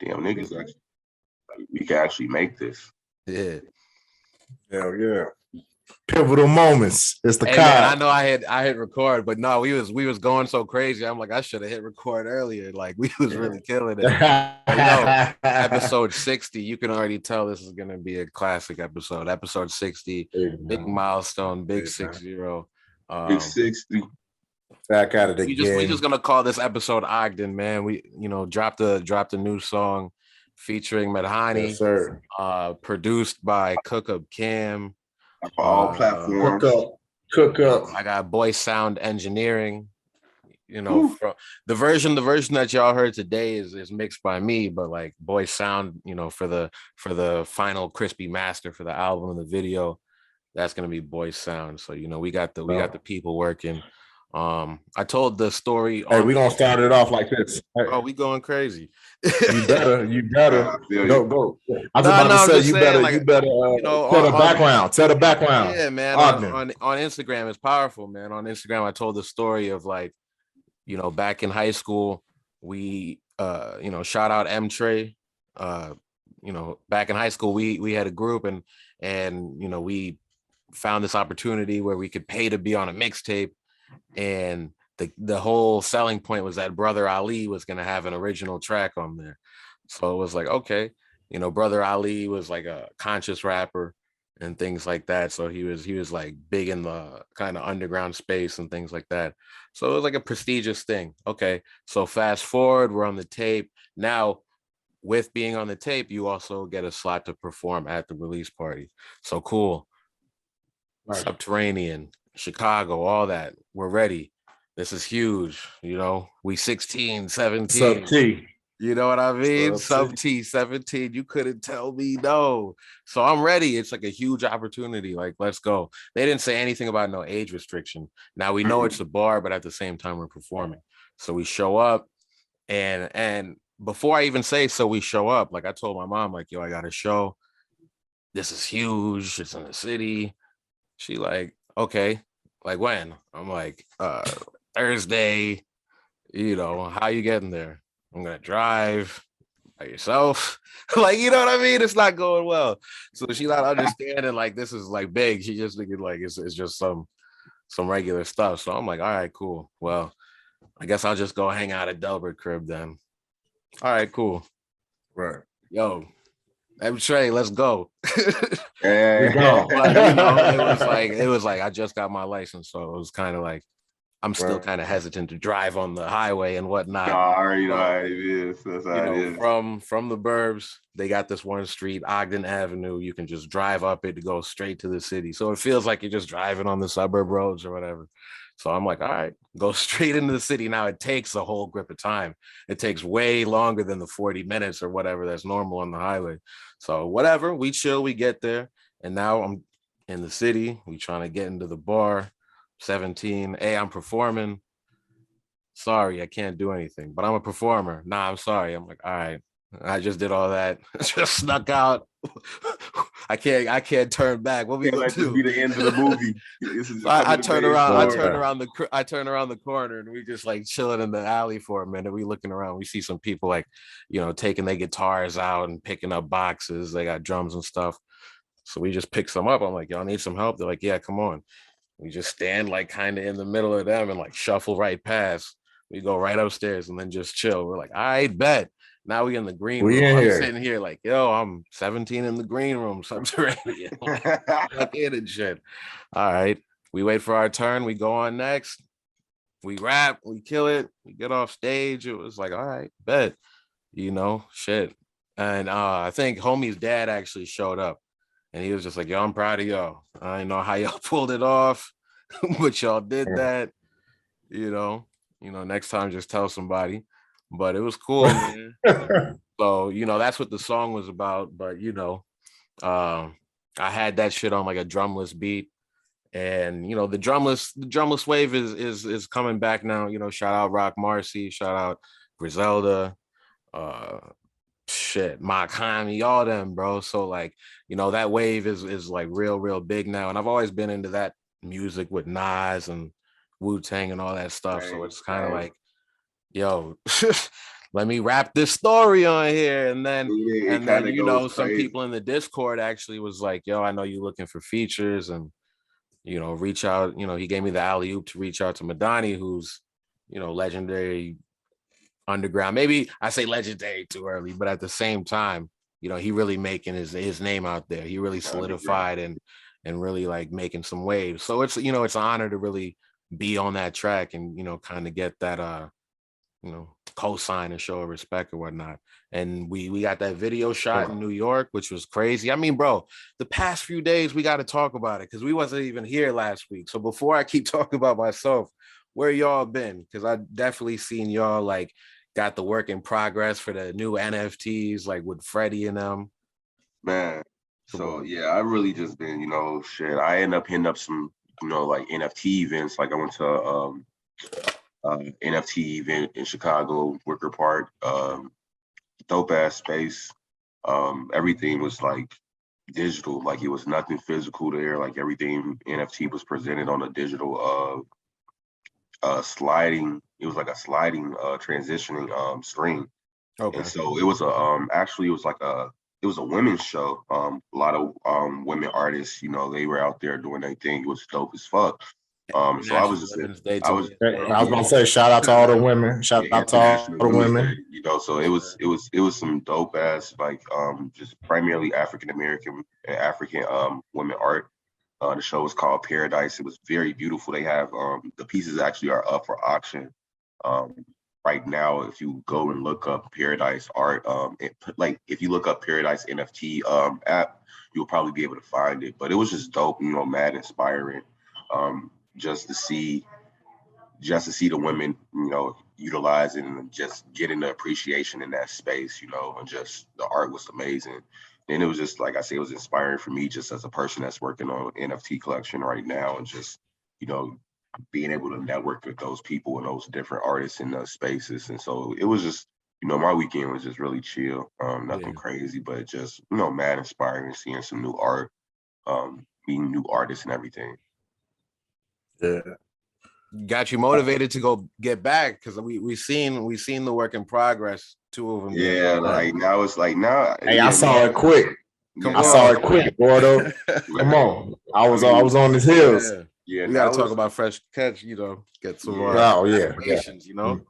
damn niggas actually, we can actually make this. Yeah. Hell yeah. Pivotal moments. It's the Hey cod. man, I know I hit record, but no, we was going so crazy. I'm like, I should have hit record earlier. Like we was really killing it. But, episode 60, you can already tell this is gonna be a classic episode. Episode 60, big milestone, big 60. Big 60. Back at it We again. just gonna call this episode Ogden, man. We dropped a new song featuring Medhani, Yes, sir. produced by Cook Up Cam. All platforms. Cook up. I got Boy Sound Engineering. From the version that y'all heard today is mixed by me, but like Boy Sound, for the final crispy master for the album and the video, that's gonna be Boy Sound. So we got the people working. I told the story. Hey, we gonna start it off like this. Oh, we going crazy. You better go. I was about to say you better tell the background. Yeah, man. On Instagram, it's powerful, man. On Instagram, I told the story of like, back in high school, we shout out M Trey. Back in high school, we had a group and we found this opportunity where we could pay to be on a mixtape. And the whole selling point was that Brother Ali was going to have an original track on there. So it was like, okay, Brother Ali was like a conscious rapper and things like that. So he was like big in the kind of underground space and things like that. So it was like a prestigious thing. Okay, so fast forward, we're on the tape. Now, with being on the tape, you also get a slot to perform at the release party. So cool. Right. Subterranean, Chicago, all that. We're ready. This is huge. We 16, 17. Sub-T. You know what I mean? Sub-T, 17. You couldn't tell me no. So I'm ready. It's like a huge opportunity. Like, let's go. They didn't say anything about no age restriction. Now we know it's a bar, but at the same time, we're performing. So we show up. And before I even say so we show up, like I told my mom, like, yo, I got a show. This is huge. It's in the city. She like, okay. Like when? I'm like, Thursday, how you getting there? I'm gonna drive by yourself. Like, you know what I mean? It's not going well. So she's not understanding like this is like big. She just thinking like it's just some regular stuff. So I'm like, all right, cool. Well, I guess I'll just go hang out at Delbert crib then. All right, cool. Right. Yo, M Trey, let's go. Hey. But, it was like I just got my license, so it was kind of like I'm still kind of hesitant to drive on the highway and whatnot. I already know how it is. That's how it is. From the burbs, they got this one street, Ogden Avenue. You can just drive up it to go straight to the city. So it feels like you're just driving on the suburb roads or whatever. So I'm like, all right, go straight into the city. Now it takes a whole grip of time. It takes way longer than the 40 minutes or whatever that's normal on the highway. So whatever, we chill, we get there. And now I'm in the city. We trying to get into the bar. 17. Hey, I'm performing. Sorry, I can't do anything, but I'm a performer. Nah, I'm sorry. I'm like, all right. I just did all that. Just snuck out. I can't turn back. What we gonna do? Be the end of the movie. I turn around the corner and we just like chilling in the alley for a minute. We looking around. We see some people like, taking their guitars out and picking up boxes. They got drums and stuff. So we just pick some up. I'm like, y'all need some help? They're like, yeah, come on. We just stand like kind of in the middle of them and like shuffle right past. We go right upstairs and then just chill. We're like, all right, bet. Now we in the green room. I'm sitting here like, yo, I'm 17 in the green room, subterranean, like in and shit. All right. We wait for our turn. We go on next. We rap. We kill it. We get off stage. It was like, all right, bet. Shit. And I think homie's dad actually showed up. And he was just like, yo, I'm proud of y'all. I don't know how y'all pulled it off, but y'all did that. Next time just tell somebody. But it was cool, man. So, that's what the song was about. But, I had that shit on like a drumless beat. And, the drumless wave is coming back now. Shout out Rock Marcy, shout out Griselda, Makami, all them, bro. So like, that wave is like real big now. And I've always been into that music with Nas and Wu-Tang and all that stuff. So it's kind of like, yo, let me wrap this story on here. And then It kind of you goes know, some crazy. people in the Discord actually was like, yo, I know you looking for features, and you know, reach out. You know, he gave me the alley oop to reach out to Madani, who's, you know, legendary underground. Maybe I say legendary too early, but at the same time, you know, he really making his name out there. He really solidified and really like making some waves. So it's, you know, it's an honor to really be on that track and, you know, kind of get that you know, co-sign and show respect or whatnot. And we got that video shot in New York, which was crazy. I mean, bro, the past few days we got to talk about it because we wasn't even here last week. So before I keep talking about myself, where y'all been? Because I definitely seen y'all like got the work in progress for the new NFTs, like with Freddie and them. Man, so yeah, I really just been, you know, shit. I end up hitting up some, you know, like NFT events. Like I went to NFT event in Chicago, Wicker Park. Dope ass space. Everything was like digital, like it was nothing physical there. Like everything NFT was presented on a digital sliding. It was like a sliding transitioning screen. Okay. And so it was actually it was like it was a women's show. A lot of women artists, you know, they were out there doing their thing. It was dope as fuck. So I was just I was gonna say shout out to all the women. Shout out to all the women. You know, so it was some dope ass like just primarily African American and African women art. The show was called Paradise. It was very beautiful. They have the pieces actually are up for auction. Right now, if you go and look up Paradise art, like if you look up Paradise NFT app, you'll probably be able to find it. But it was just dope, you know, mad inspiring. Just to see the women, you know, utilizing and just getting the appreciation in that space, you know, and just the art was amazing. And it was just like I say, it was inspiring for me just as a person that's working on NFT collection right now and just, you know, being able to network with those people and those different artists in those spaces. And so it was just, you know, my weekend was just really chill. Nothing crazy, but just, you know, mad inspiring, seeing some new art, meeting new artists and everything. Yeah. Got you motivated to go get back because we seen the work in progress. 2 of them. Yeah, like now it's like now. Hey, yeah, I saw it quick. I saw it quick, Gordo. Come on. I was on his heels. Yeah, we gotta talk about Fresh Catch, you know, get some you know.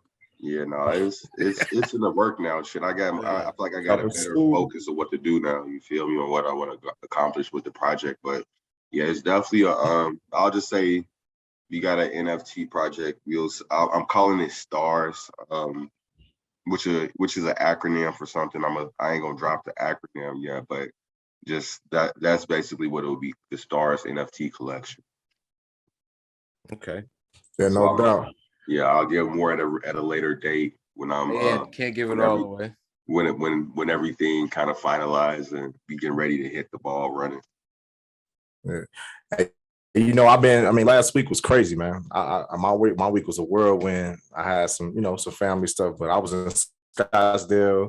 Yeah, no, it's in the work now. Shit, I feel like I got a better focus of what to do now. You feel me on what I want to accomplish with the project. But yeah, it's definitely a I'll just say we got an NFT project. I'm calling it STARS, which is an acronym for something. I ain't gonna drop the acronym yet, but just that's basically what it will be, the STARS NFT collection. Okay. Yeah, no doubt. Yeah, I'll give more at a later date when I'm can't give it all away. When everything kind of finalized and we get ready to hit the ball running. Yeah. Hey, you know, last week was crazy, man. My week was a whirlwind. I had some family stuff, but I was in Scottsdale.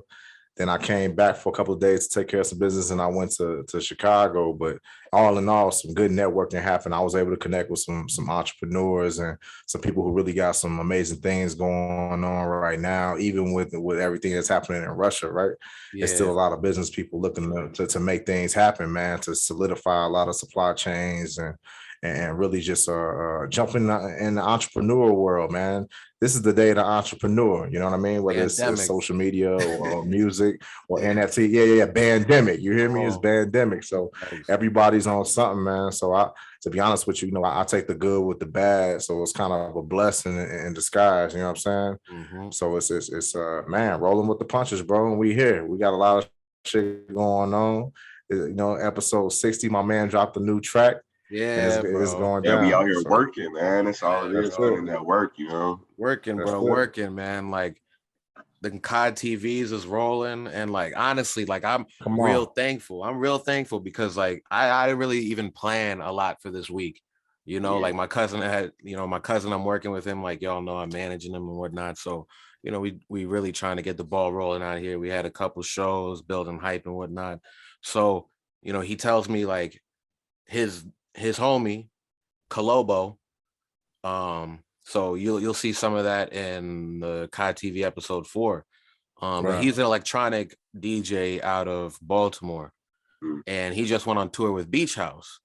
Then I came back for a couple of days to take care of some business, and I went to Chicago. But all in all, some good networking happened. I was able to connect with some entrepreneurs and some people who really got some amazing things going on right now, even with everything that's happening in Russia, right? Yeah. There's still a lot of business people looking to make things happen, man, to solidify a lot of supply chains and really just jump in the entrepreneur world, man. This is the day of the entrepreneur. You know what I mean? Whether it's social media or music or NFT. Yeah. Pandemic. You hear me? It's pandemic. So everybody's on something, man. So to be honest with you, I take the good with the bad. So it's kind of a blessing in disguise. You know what I'm saying? Mm-hmm. So it's man, rolling with the punches, bro. And we here. We got a lot of shit going on. You know, episode 60, my man dropped a new track. Yeah, it's going down. Yeah, we out here working, man. That's all it is. Putting that work, you know. Working, man. Like the COD TVs is rolling, and like honestly, like I'm real thankful. I'm real thankful because like I didn't really even plan a lot for this week. You know, like my cousin I'm working with him. Like y'all know, I'm managing him and whatnot. So you know, we really trying to get the ball rolling out here. We had a couple shows, building hype and whatnot. So you know, he tells me like his homie Kalobo. So you'll see some of that in the Kai TV episode 4. But he's an electronic DJ out of Baltimore, and he just went on tour with Beach House.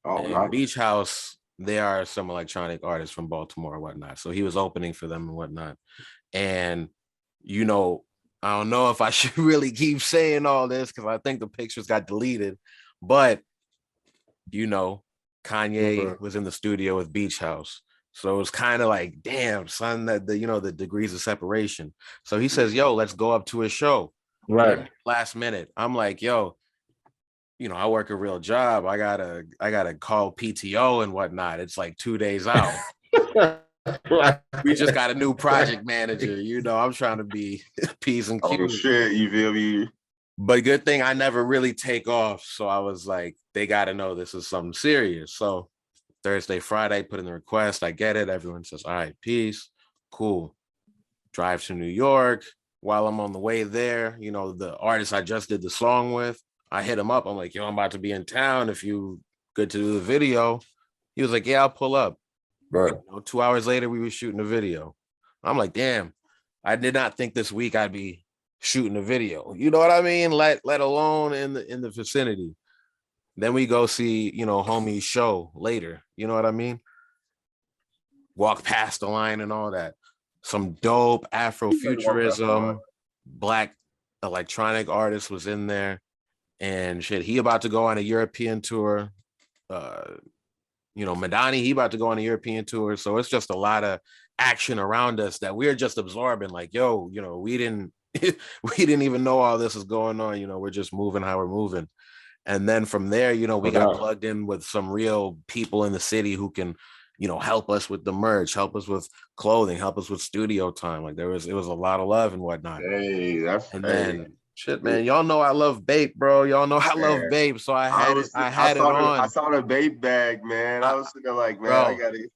Oh, and nice. Beach House, they are some electronic artists from Baltimore and whatnot. So he was opening for them and whatnot. And, you know, I don't know if I should really keep saying all this because I think the pictures got deleted, but, you know, Kanye was in the studio with Beach House. So it was kind of like, damn, son, that the degrees of separation. So he says, yo, let's go up to his show. Right. Last minute. I'm like, yo, I work a real job. I gotta call PTO and whatnot. It's like 2 days out. We just got a new project manager. I'm trying to be P's and Q's. Oh shit, you feel me? But good thing I never really take off. So I was like, they gotta know this is something serious. So Thursday, Friday, put in the request. I get it. Everyone says, all right, peace. Cool. Drive to New York. While I'm on the way there, the artist I just did the song with, I hit him up. I'm like, yo, I'm about to be in town. If you good to do the video. He was like, yeah, I'll pull up. Right. 2 hours later, we were shooting a video. I'm like, damn, I did not think this week I'd be shooting a video. You know what I mean? Let alone in the vicinity. Then we go see, homie's show later. You know what I mean? Walk past the line and all that. Some dope Afrofuturism, black electronic artist was in there. And shit, he about to go on a European tour. Madani, he about to go on a European tour. So it's just a lot of action around us that we're just absorbing. Like, yo, we didn't even know all this is going on. We're just moving how we're moving. And then from there, we got plugged in with some real people in the city who can, help us with the merch, help us with clothing, help us with studio time. Like it was a lot of love and whatnot. Hey, then shit, man, y'all know I love Bape, bro. Y'all know I love Bape, so I had it on. I saw the Bape bag, man. I was sitting there like, man, bro, I gotta.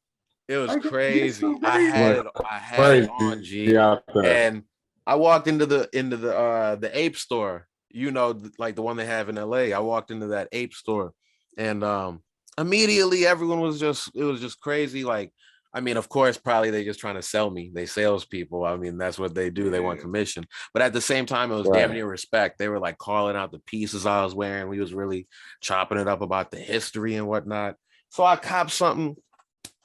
It was crazy. I had it on, G. And I walked into the Ape store, like the one they have in LA. I walked into that Ape store, and immediately everyone was just crazy. Like, I mean, of course, probably they just trying to sell me. They salespeople. I mean, that's what they do. They want commission. But at the same time, it was damn near respect. They were like calling out the pieces I was wearing. We was really chopping it up about the history and whatnot. So I copped something,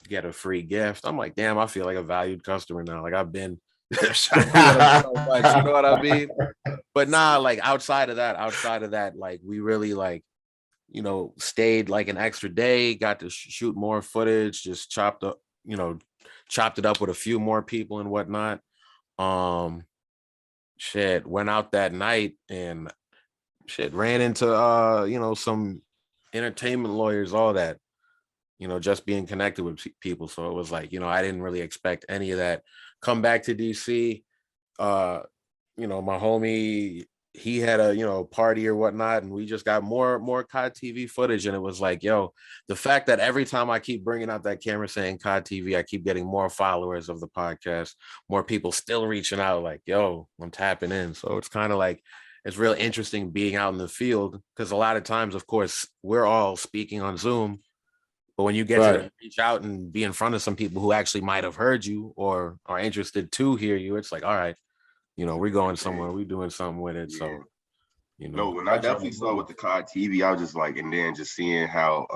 get a free gift. I'm like, damn, I feel like a valued customer now. Like I've been so much, you know what I mean? But nah, like outside of that, like we really like, stayed like an extra day, got to shoot more footage, just chopped it up with a few more people and whatnot. Went out that night and ran into some entertainment lawyers, all that, just being connected with people. So it was like, I didn't really expect any of that. Come back to DC, my homie, he had a party or whatnot, and we just got more COD TV footage. And it was like, yo, the fact that every time I keep bringing out that camera saying COD TV, I keep getting more followers of the podcast, more people still reaching out like, yo, I'm tapping in. So it's kind of like, it's real interesting being out in the field, because a lot of times, of course, we're all speaking on Zoom, but when you get to reach out and be in front of some people who actually might have heard you or are interested to hear you, it's like, all right, we're going somewhere, we're doing something with it. So, No, when I definitely saw with the COD TV, I was just like, and then just seeing how,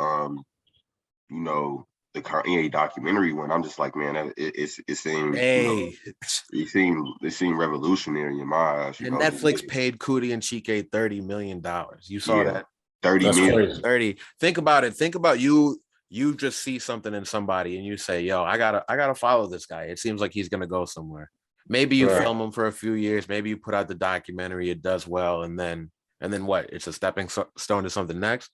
the Kanye documentary went, I'm just like, man, it seemed, it seemed revolutionary in my eyes. And Netflix paid Cootie and Chike $30 million. You saw that? 30 million. 30. Think about it. Think about you just see something in somebody and you say, yo, I gotta follow this guy. It seems like he's gonna go somewhere. Maybe you film him for a few years, maybe you put out the documentary, it does well, and then what? It's a stepping stone to something next.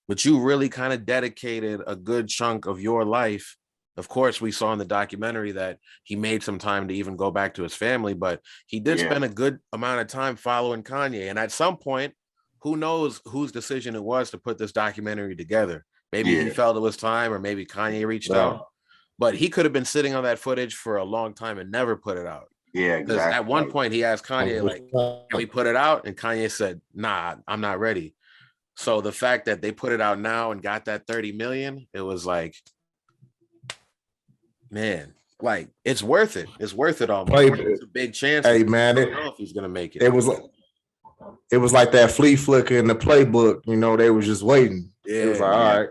But you really kind of dedicated a good chunk of your life. Of course, we saw in the documentary that he made some time to even go back to his family, but he did spend a good amount of time following Kanye. And at some point, who knows whose decision it was to put this documentary together? Maybe he felt it was time, or maybe Kanye reached out. But he could have been sitting on that footage for a long time and never put it out. Yeah, exactly. Because at one point he asked Kanye, like, can we put it out? And Kanye said, nah, I'm not ready. So the fact that they put it out now and got that 30 million, it was like, man, like it's worth it. It's worth it almost. Play, It's a big chance. hey man, I don't know if he's gonna make it. it was like that flea flicker in the playbook. You know, they was just waiting. It was Yeah, like, all right,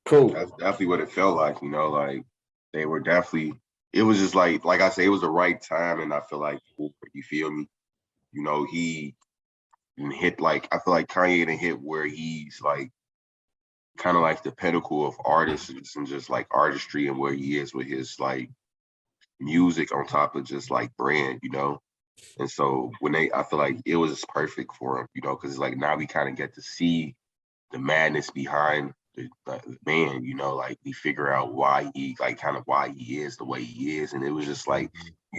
cool. That's definitely what it felt like, you know, like they were definitely, it was just like I say, it was the right time. And I feel like, you feel me? You know, he hit like, I feel like Kanye didn't hit where he's like, kind of like the pinnacle of artists and just like artistry and where he is with his like music on top of just like brand, you know? And so I feel like it was perfect for him, you know, because like now we kind of get to see the madness behind the man, you know, like we figure out why he like kind of why he is the way he is. And it was just like,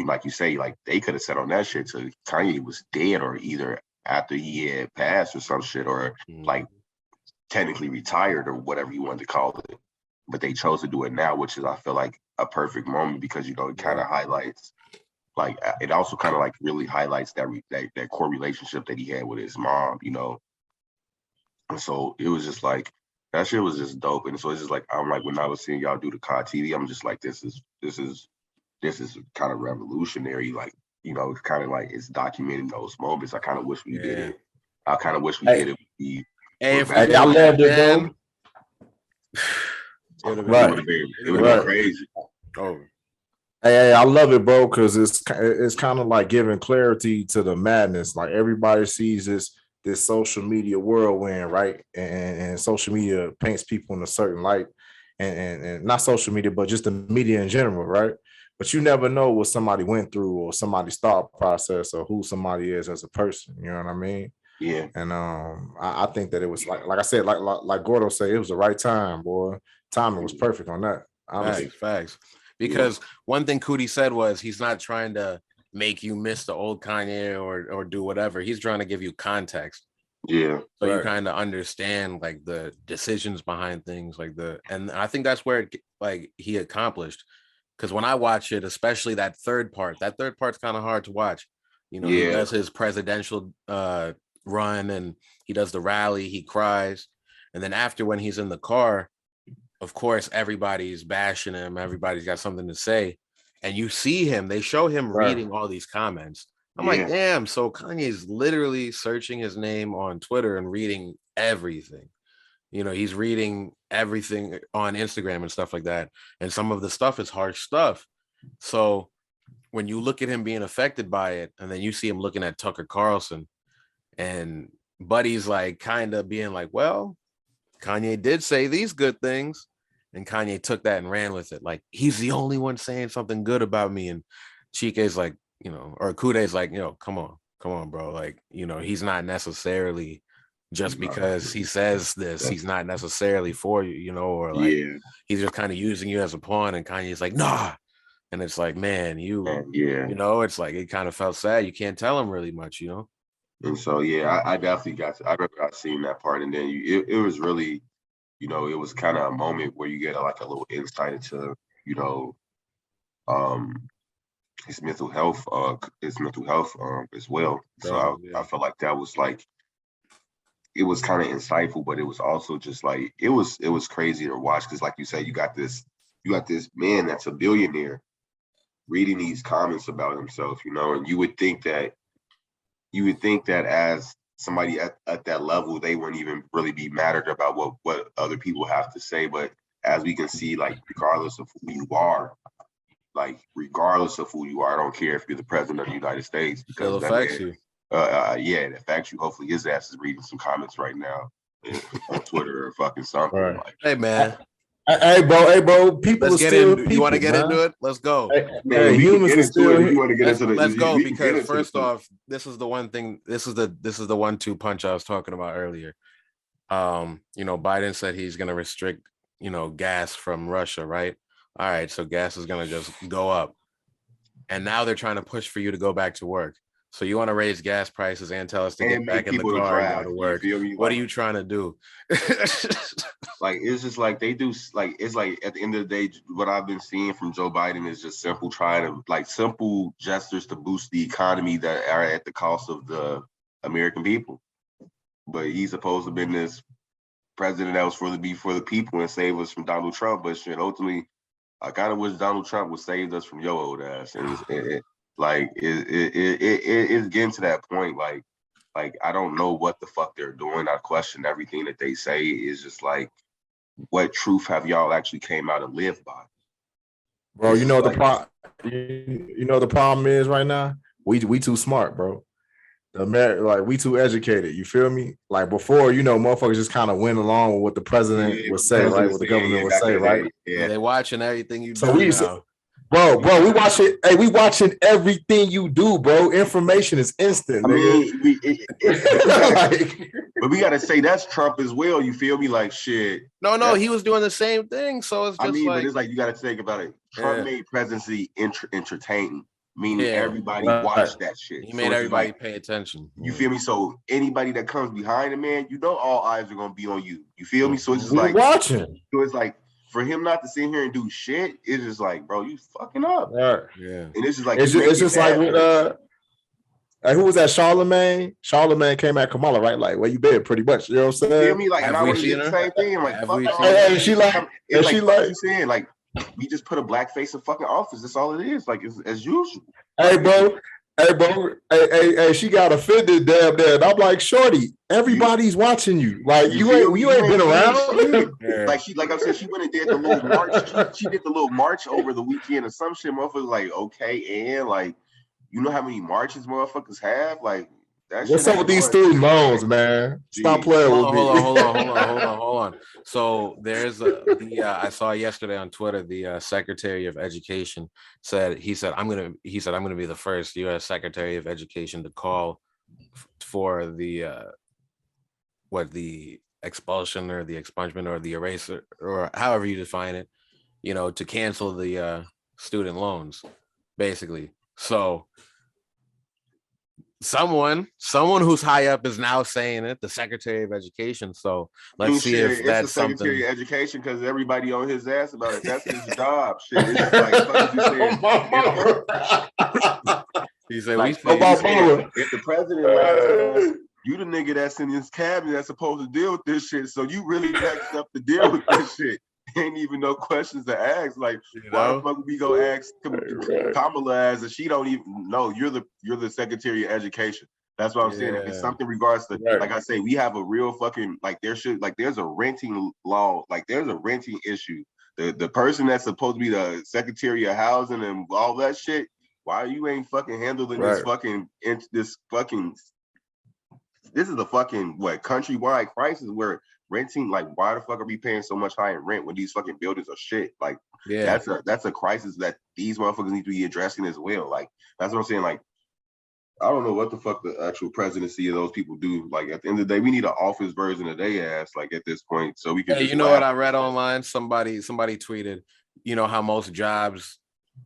like you say, like they could have said on that shit till Kanye was dead or either after he had passed or some shit or like technically retired or whatever you wanted to call it. But they chose to do it now, which is I feel like a perfect moment because, you know, it kind of highlights like it also kind of like really highlights that core relationship that he had with his mom, you know. And so it was just like that shit was just dope. And so it's just like I'm like when I was seeing y'all do the COD TV, I'm just like this is kind of revolutionary. Like, you know, it's kind of like it's documenting those moments. I kind of wish we did it. I kind of wish we did it. Hey, I loved it, bro. It would have been crazy. Oh. Hey, I love it, bro, because it's kind of like giving clarity to the madness. Like everybody sees this social media whirlwind, right? And social media paints people in a certain light, and not social media, but just the media in general, right? But you never know what somebody went through or somebody's thought process or who somebody is as a person. You know what I mean? Yeah. And I think that it was like I said, like Gordo said, it was the right time, boy. Timing was perfect on that. Honestly. Facts. Because one thing Cootie said was he's not trying to make you miss the old Kanye or do whatever. He's trying to give you context. Yeah. So you kind of understand like the decisions behind things and I think that's where he accomplished. Because when I watch it, especially that third part's kind of hard to watch. You know, he does his presidential run and he does the rally, he cries. And then after when he's in the car, of course, everybody's bashing him. Everybody's got something to say. And you see him, they show him reading all these comments. I'm like, damn. So Kanye's literally searching his name on Twitter and reading everything. You know, he's reading everything on Instagram and stuff like that. And some of the stuff is harsh stuff. So when you look at him being affected by it, and then you see him looking at Tucker Carlson, and Buddy's like kind of being like, well, Kanye did say these good things. And Kanye took that and ran with it. Like, he's the only one saying something good about me. And Chike's like, you know, or Kude's like, you know, come on, bro. Like, you know, he's not necessarily just because he says this, he's not necessarily for you, you know, or like he's just kind of using you as a pawn. And Kanye's like, nah. And it's like, man, you know, it's like it kind of felt sad. You can't tell him really much, you know. And so I definitely I remember I seen that part, and then it was really, you know, it was kind of a moment where you get like a little insight into, you know, his mental health as well. So I felt like that was like, it was kind of insightful, but it was also just like it was crazy to watch because, like you said, you got this man that's a billionaire reading these comments about himself, you know, and you would think that as somebody at that level, they wouldn't even really be mattered about what other people have to say. But as we can see, like regardless of who you are, I don't care if you're the president of the United States, because it affects you. It affects you. Hopefully his ass is reading some comments right now on Twitter or fucking something. Right. Like, hey man. Hey bro, people let's are get still into people, you want to get man. into it? Let's go. Hey, humans are still you want to get into let's go, because first off, this is the one thing, this is the 1-2 punch I was talking about earlier. You know, Biden said he's going to restrict, you know, gas from Russia, right? All right, so gas is going to just go up. And now they're trying to push for you to go back to work. So you want to raise gas prices and tell us to get back in the car and go to work. What are you trying to do? Like, it's just like they do, like, it's like at the end of the day, what I've been seeing from Joe Biden is just simple gestures to boost the economy that are at the cost of the American people. But he's supposed to have been this president that was for the people and save us from Donald Trump. But shit, ultimately, I kind of wish Donald Trump would save us from your old ass, and it's getting to that point. Like I don't know what the fuck they're doing. I question everything that they say. Is just like, what truth have y'all actually came out and lived by? Bro, you know what the problem. You know what the problem is right now. We too smart, bro. Like we too educated. You feel me? Like before, motherfuckers just kind of went along with what the president would say, right? What the government would say, right? Yeah, they watching everything you do now. Bro, we watching. Hey, we watching everything you do, bro. Information is instant. I mean, but we gotta say that's Trump as well. You feel me? Like shit. No, he was doing the same thing. So it's just but it's like you gotta think about it. Trump made presidency entertaining, meaning everybody watched that shit. He made everybody pay attention. You feel me? So anybody that comes behind the man, all eyes are gonna be on you. You feel me? So it's just like watching. So it's like, for him not to sit here and do shit, it's just like, bro, you fucking up. Right. Yeah. And it's just like, it's just like with who was that? Charlemagne. Charlemagne came at Kamala, right? Like, where you been? Pretty much. You know what I'm saying? You feel me? Like, and I would do the same thing. Like, she saying, like, we just put a black face in fucking office. That's all it is. Like, it's as usual. Hey, bro. Hey, she got offended damn there. And I'm like, shorty, everybody's watching you. Like, you ain't been around. Like I said, she went and did the little march. She did the little march over the weekend or some shit. Motherfuckers like, okay, and like, you know how many marches motherfuckers have? Like, what's up with these student loans, man? Stop playing with me. Hold on. So there's I saw yesterday on Twitter, the Secretary of Education said I'm gonna be the first U.S. Secretary of Education to call for the expulsion or the expungement or the eraser or however you define it, to cancel the student loans, basically. So someone who's high up is now saying it, the Secretary of Education. So let's see if that's something. Secretary of Education, because everybody on his ass about it. That's his job. Shit. It's just like, he said, if the president, you the nigga that's in his cabinet that's supposed to deal with this shit. So you really next up to deal with this shit. Ain't even no questions to ask. Like, why the fuck we go ask Kamala as if she don't even know? You're the Secretary of Education. That's what I'm saying. If it's something regards to, like I say, we have a real fucking there's a renting law, like there's a renting issue. The person that's supposed to be the Secretary of Housing and all that shit, why you ain't fucking handling this is a fucking countrywide crisis where renting, like, why the fuck are we paying so much high in rent when these fucking buildings are shit? Like, that's a crisis that these motherfuckers need to be addressing as well. Like, that's what I'm saying. Like, I don't know what the fuck the actual presidency of those people do. Like, at the end of the day, we need an office version of their ass, like, at this point, so we can. Hey, what I read online? Somebody tweeted, how most jobs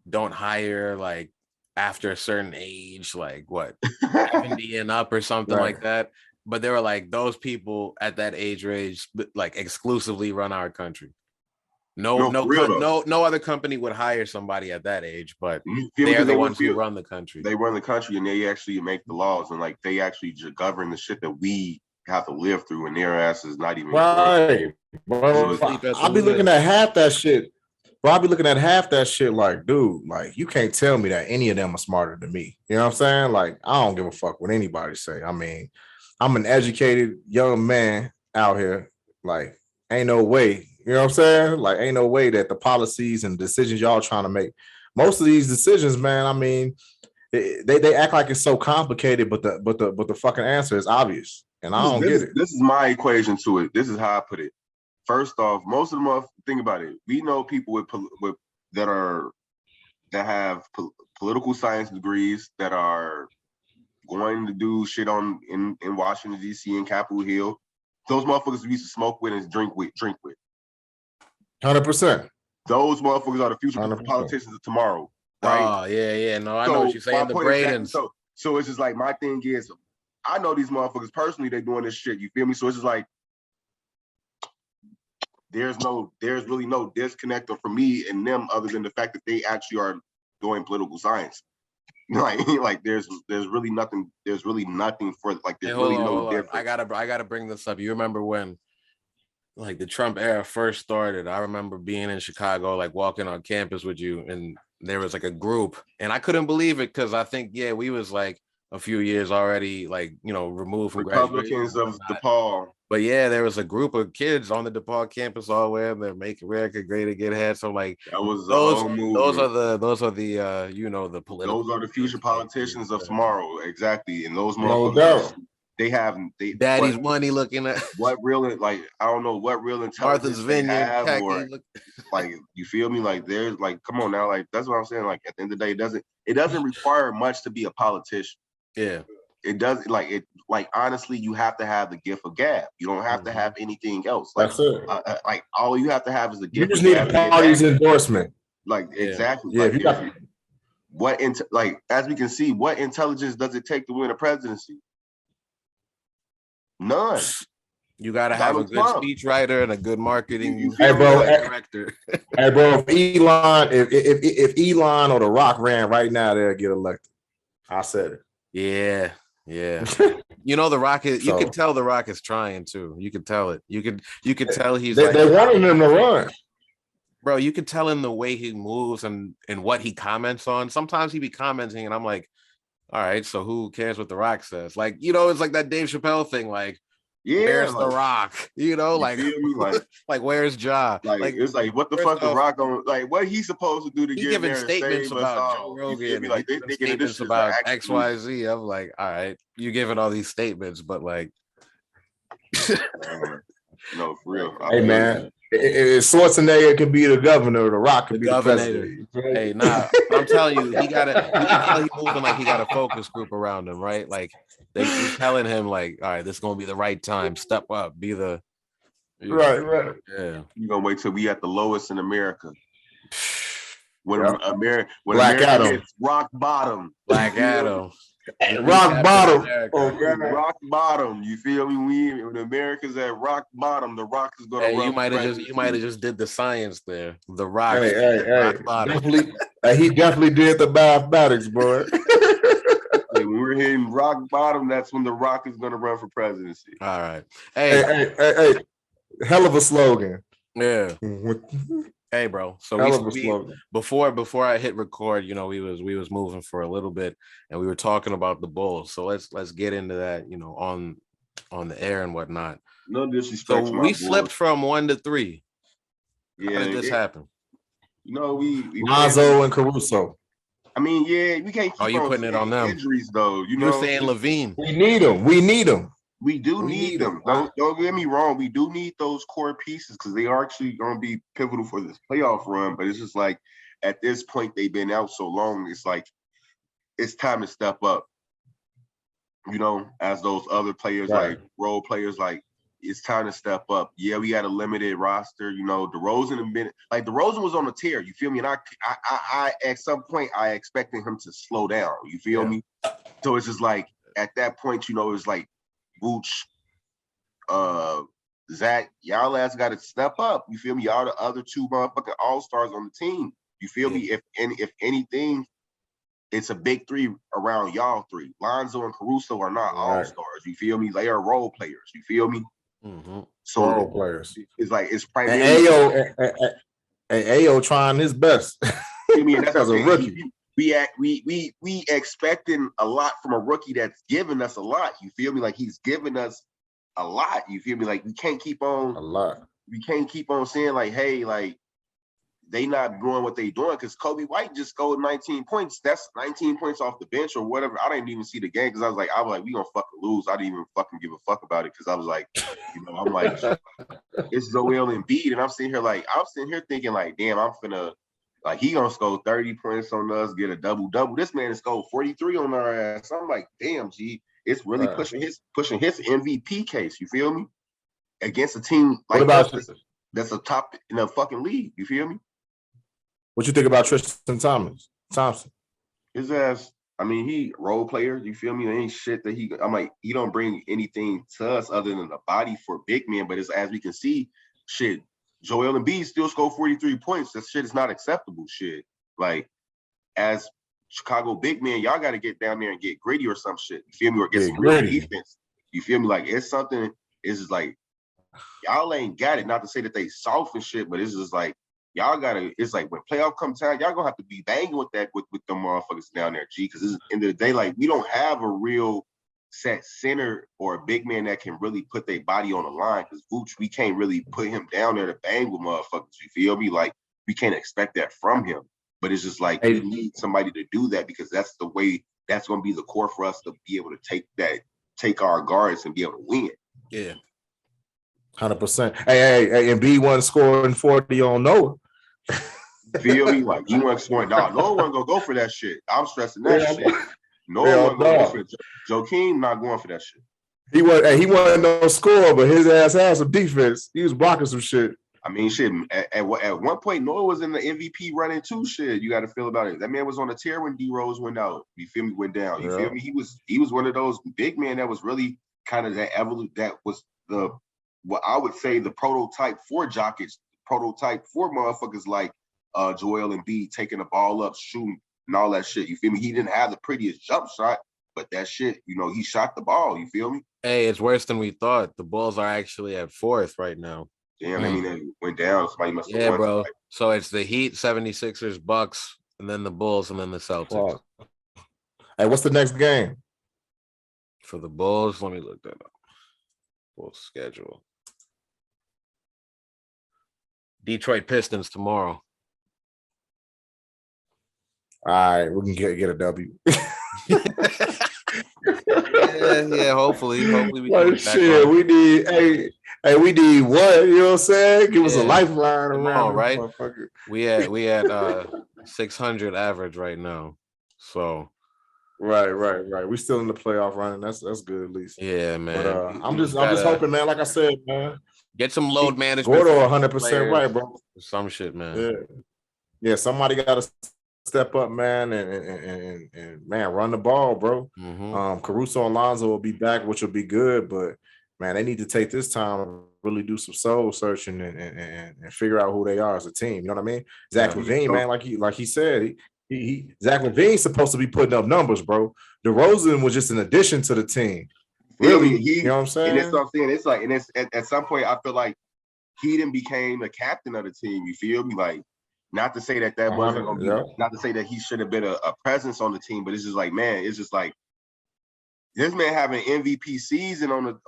don't hire like after a certain age, like what 70 and up or something like that. But they were like, those people at that age range, like, exclusively run our country. No other company would hire somebody at that age, but they're the ones who run the country. They run the country, and they actually make the laws, and like they actually govern the shit that we have to live through, and their ass is not even right. I'll be looking at half that shit. Bro, I'll be looking at half that shit like, dude, like, you can't tell me that any of them are smarter than me. You know what I'm saying? Like, I don't give a fuck what anybody say. I mean, I'm an educated young man out here. Like, ain't no way. You know what I'm saying? Like, ain't no way that the policies and decisions y'all trying to make, most of these decisions, man, I mean, they act like it's so complicated, but the fucking answer is obvious. And I don't get it. This is my equation to it. This is how I put it. First off, most of them, think about it. We know people that have political science degrees that are going to do shit in Washington, D.C. and Capitol Hill. Those motherfuckers we used to smoke with and drink with. 100%. Those motherfuckers are the future 100%. Politicians of tomorrow. Right? Oh, yeah. No, I know what you're saying. The Bradens. So it's just like, my thing is, I know these motherfuckers personally, they doing this shit. You feel me? So it's just like, there's really no disconnect for me and them other than the fact that they actually are doing political science. Like there's really nothing. There's really nothing for, like, there's really no difference. I gotta bring this up. You remember when like the Trump era first started, I remember being in Chicago, like walking on campus with you, and there was like a group, and I couldn't believe it because I think, yeah, we was like a few years already, like, you know, removed from graduation. Republicans of DePaul. But yeah, there was a group of kids on the DePaul campus all wearing their "Make America Great Again" hats. So like That was the those whole those are movement. the you know, the political. Those are the future politicians of tomorrow. Exactly. And those No motherfuckers, doubt. they Daddy's money looking at what real, like, I don't know what real Martha's intelligence they Vineyard have, khaki. or like, you feel me? Like, there's like, come on now, like, that's what I'm saying. Like, at the end of the day, it doesn't require much to be a politician. Yeah. It does, like honestly, you have to have the gift of gab. You don't have to have anything else. Like, That's it. like all you have to have is the You gift just of need gab. a party's endorsement. Like, exactly. Yeah, like, if you got like, as we can see, what intelligence does it take to win a presidency? None. You gotta have a good speech writer and a good marketing director. Hey, bro, if Elon or The Rock ran right now, they'll get elected. I said it. Yeah. You know, The Rock is. You can tell The Rock is trying too. You can tell it. You could tell he's. They wanted him to run. Bro, you can tell in the way he moves and what he comments on. Sometimes he be commenting, and I'm like, all right, so who cares what The Rock says? Like, you know, it's like that Dave Chappelle thing. Like, yeah, where's like, The Rock? You know, like, like where's Ja? Like, it's like, what the fuck The Rock on? Like, what he's supposed to do to get giving there statements and save about us Joe all? Rogan? Like, they thinking this about XYZ. I'm like, all right, you giving all these statements, but like, no, for real. Hey, man. Schwarzenegger could be the governor, The Rock could be the president. Hey, nah, I'm telling you, you can tell he's moving like he got a focus group around him, right? Like, they telling him, like, all right, this is gonna be the right time. Step up, be the right. Yeah. You're gonna wait till we at the lowest in America. When America hits rock bottom. Black Adam. Rock bottom. Rock bottom. You feel me? When America's at rock bottom, The Rock is gonna run. You might have just did the science there. The Rock. Rock bottom. He definitely did the mathematics, boy. When we're hitting rock bottom, that's when The Rock is gonna run for presidency. All right. Hey. Hell of a slogan. Yeah. Hey, bro. So before I hit record, you know, we was moving for a little bit, and we were talking about the Bulls. So let's get into that, you know, on the air and whatnot. No disrespect. So we slipped from 1 to 3. Yeah. How did this happen? You know, we Lonzo and Caruso. I mean, yeah, we can't keep you putting it on them. Injuries, though. You're saying Levine. We need them. We do need them. Don't get me wrong. We do need those core pieces because they are actually going to be pivotal for this playoff run. But it's just like, at this point, they've been out so long. It's like, it's time to step up. You know, as those other players, like role players, like, it's time to step up. Yeah, we had a limited roster. You know, DeRozan was on a tear. You feel me? And I at some point, I expected him to slow down. You feel me? So it's just like, at that point, you know, it's like, Vooch, Zach, y'all ass got to step up. You feel me? Y'all the other two motherfucking all-stars on the team. You feel me? If anything, it's a big three around y'all three. Lonzo and Caruso are not all-stars. You feel me? They are role players. You feel me? Mm-hmm. So role players. It's like, it's primarily and Ayo trying his best. You mean that's a rookie? We expecting a lot from a rookie that's giving us a lot. You feel me? Like, he's giving us a lot. You feel me? Like, we can't keep on saying like, hey, like, they not doing what they doing, because Kobe White just scored 19 points. That's 19 points off the bench or whatever. I didn't even see the game because I was like, we gonna fucking lose. I didn't even fucking give a fuck about it because I was like, you know, I'm like, it's Joel Embiid, and I'm sitting here thinking like, damn, I'm finna. Like, he gonna score 30 points on us, get a double-double. This man has scored 43 on our ass. I'm like, damn, G, it's really pushing his MVP case. You feel me? Against a team like that's a top in the fucking league. You feel me? What you think about Tristan Thompson? His ass. I mean, he role player. You feel me? There ain't shit that I'm like, he don't bring anything to us other than the body for big men. But it's, as we can see, shit. Joel Embiid still scored 43 points. That shit is not acceptable shit. Like, as Chicago big men, y'all got to get down there and get gritty or some shit. You feel me? Or get some real defense. You feel me? Like, it's something, it's just like, y'all ain't got it. Not to say that they soft and shit, but it's just like y'all gotta. It's like when playoff come time, y'all gonna have to be banging with that with them motherfuckers down there, G. Because at the end of the day, like we don't have a real set center or a big man that can really put their body on the line. Because Vooch, we can't really put him down there to bang with motherfuckers. You feel me? Like we can't expect that from him. But it's just like we need somebody to do that because that's the way. That's gonna be the core for us to be able to take our guards and be able to win. Yeah. 100%. Hey, and B one scoring 40 on Noah. Feel me? Like he wasn't scoring. No one gonna go for that shit. I'm stressing that shit. No one gonna go for it. Joakim not going for that shit. He wasn't no scorer, but his ass had some defense. He was blocking some shit. I mean, shit. At one point, Noah was in the MVP running too. Shit, you got to feel about it. That man was on the tear when D Rose went out. You feel me? Went down. You feel me? He was one of those big men that was really kind of that that was the what I would say the prototype for Jokic, prototype for motherfuckers like Joel Embiid taking the ball up, shooting, and all that shit. You feel me? He didn't have the prettiest jump shot, but that shit, he shot the ball. You feel me? Hey, it's worse than we thought. The Bulls are actually at 4th right now. Damn, I mean, it went down. Somebody must have won. Bro. So it's the Heat, 76ers, Bucks, and then the Bulls, and then the Celtics. Hey, what's the next game? For the Bulls, let me look that up. Bulls schedule. Detroit Pistons tomorrow. All right, we can get a W. yeah, hopefully we can shit, we need we need what, you know what I'm saying? Give us a lifeline around, right? We had 600 average right now. So right. We still in the playoff running. That's good at least. Yeah, man. But I'm just hoping, man, like I said, man. Get some load management. Gordo 100% right, bro. Some shit, man. Yeah, somebody gotta step up, man, and man, run the ball, bro. Caruso and Lonzo will be back, which will be good, but man, they need to take this time and really do some soul searching and figure out who they are as a team. You know what I mean? Zach LaVine, man, like he said, he Zach LaVine's supposed to be putting up numbers, bro. DeRozan was just an addition to the team. Really, you know what I'm saying? And that's what I'm saying. It's like, and it's at some point, I feel like he then became the captain of the team. You feel me? Like, not to say that wasn't going to be, not to say that he should have been a presence on the team, but it's just like, man, it's just like this man having an MVP season on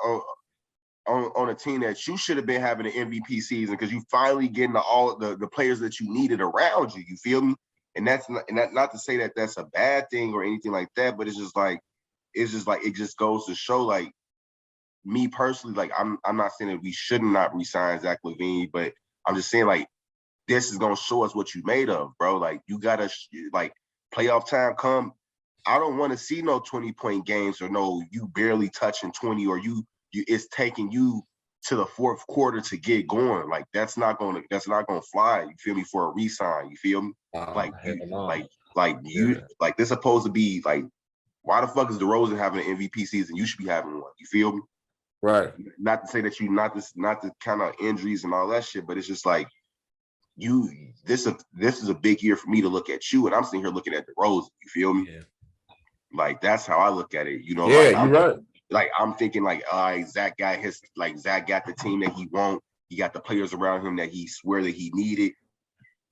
a team that you should have been having an MVP season because you finally getting all the players that you needed around you. You feel me? And that's not to say that that's a bad thing or anything like that, but it's just like it just goes to show, like, me personally, like I'm not saying that we should not resign Zach LaVine, but I'm just saying, like, this is gonna show us what you made of, bro. Like, you gotta like playoff time come. I don't want to see no 20-point games or no you barely touching 20 or you it's taking you to the fourth quarter to get going. Like, that's not gonna fly. You feel me? For a resign, you feel me? Like this supposed to be like, why the fuck is DeRozan having an MVP season? You should be having one. You feel me? Right. Not to say that you not the kind of injuries and all that shit, but it's just like this is a big year for me to look at you, and I'm sitting here looking at DeRozan. You feel me? Yeah. Like, that's how I look at it. Yeah, like, you're right. Like, I'm thinking, like, all right, Zach got the team that he want. He got the players around him that he swear that he needed.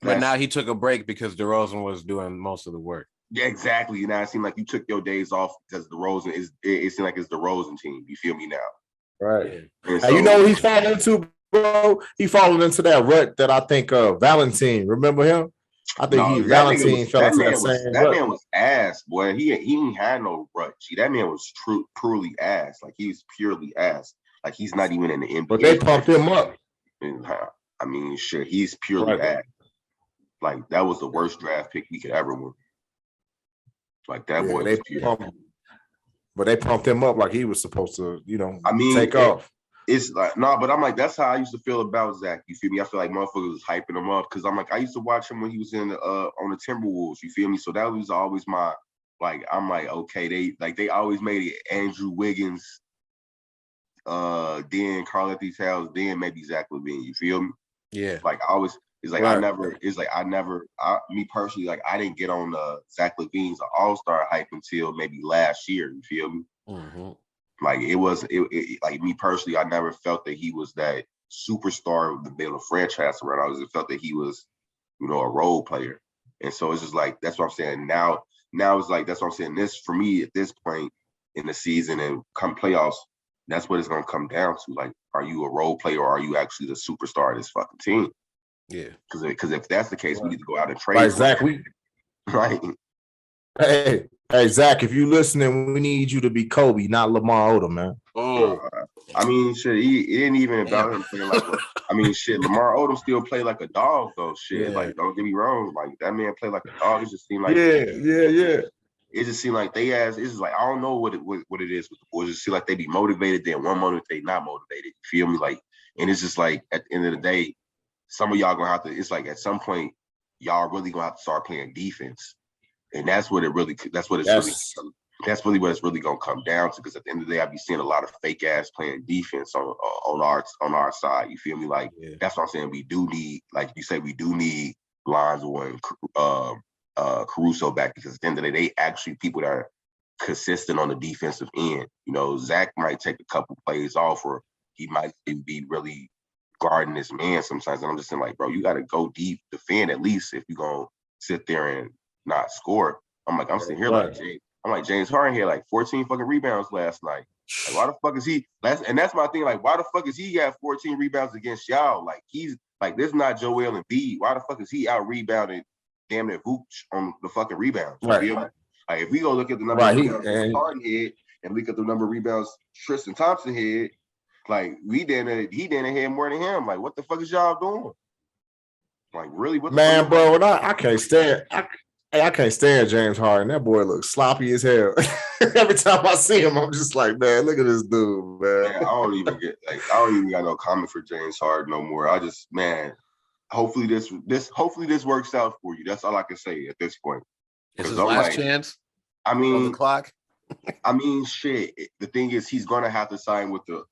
But now he took a break because DeRozan was doing most of the work. Yeah, exactly. You know, it seemed like you took your days off because DeRozan it seemed like it's the DeRozan team. You feel me now? Right. Yeah. So, you know what he's falling into, bro? He falling into that rut that I think Valentine. Remember him? I think Valentine fell into that same rut. That man was ass, boy. He ain't had no rut. Gee, that man was truly ass. Like, he was purely ass. Like, he's not even in the NBA. But they pumped him up. I mean, shit, he's purely ass. Like, that was the worst draft pick we could ever win. Like, that boy was pure. But they pumped him up like he was supposed to, take off. It's like, no, but I'm like, that's how I used to feel about Zach. You feel me? I feel like motherfuckers was hyping him up because I'm like, I used to watch him when he was on the Timberwolves. You feel me? So that was always my, like, I'm like, okay, they always made it Andrew Wiggins, then Karl-Anthony Towns, then maybe Zach LaVine. You feel me? Yeah. Like, I always. It's like, right. Me personally, like, I didn't get on Zach LaVine's All-Star hype until maybe last year. You feel me? Mm-hmm. Like, like, me personally, I never felt that he was that superstar to build a franchise around. I just felt that he was, you know, a role player. And so it's just like, that's what I'm saying. Now it's like, that's what I'm saying. This, for me, at this point in the season and come playoffs, that's what it's going to come down to. Like, are you a role player or are you actually the superstar of this fucking team? Yeah. Because if that's the case, we need to go out and trade. Right, Zach, right. Hey, Zach, if you listening, we need you to be Kobe, not Lamar Odom, man. Oh, I mean, shit, it ain't even about him playing like I mean, shit, Lamar Odom still play like a dog, though. Shit, Yeah. like, don't get me wrong. Like, that man play like a dog. It just seemed like It just seemed like it's just like, I don't know what it is with the boys. It just seem like they be motivated, then one moment they not motivated. You feel me? Like, and it's just like, at the end of the day, some of y'all gonna have to, it's like at some point, y'all really gonna have to start playing defense. And that's what really what it's really gonna come down to. Because at the end of the day, I be seeing a lot of fake ass playing defense on our side. You feel me? Like, that's what I'm saying. We do need, like you say, we do need Lonzo and Caruso back, because at the end of the day, they actually people that are consistent on the defensive end. You know, Zach might take a couple plays off, or he might be really guarding this man sometimes. And I'm just saying, like, bro, you got to go deep, defend at least if you're gonna sit there and not score. I'm sitting here like James Harden had like 14 fucking rebounds last night. Like, why the fuck is he? And that's my thing. Like, why the fuck is he got 14 rebounds against y'all? Like, he's like, this is not Joel Embiid. Why the fuck is he out rebounding damn near Vooch on the fucking rebounds? Right. Like, if we go look at the number of rebounds Harden had and look at the number of rebounds Tristan Thompson had, like, he didn't have more than him. Like, what the fuck is y'all doing? Like, really? What the man, fuck? bro, I can't stand. I can't stand James Harden. That boy looks sloppy as hell. Every time I see him, I'm just like, man, look at this dude, man. I don't even got no comment for James Harden no more. I just, man, hopefully this works out for you. That's all I can say at this point. It's his last chance. I mean, on the clock. I mean, shit. The thing is, he's gonna have to sign with the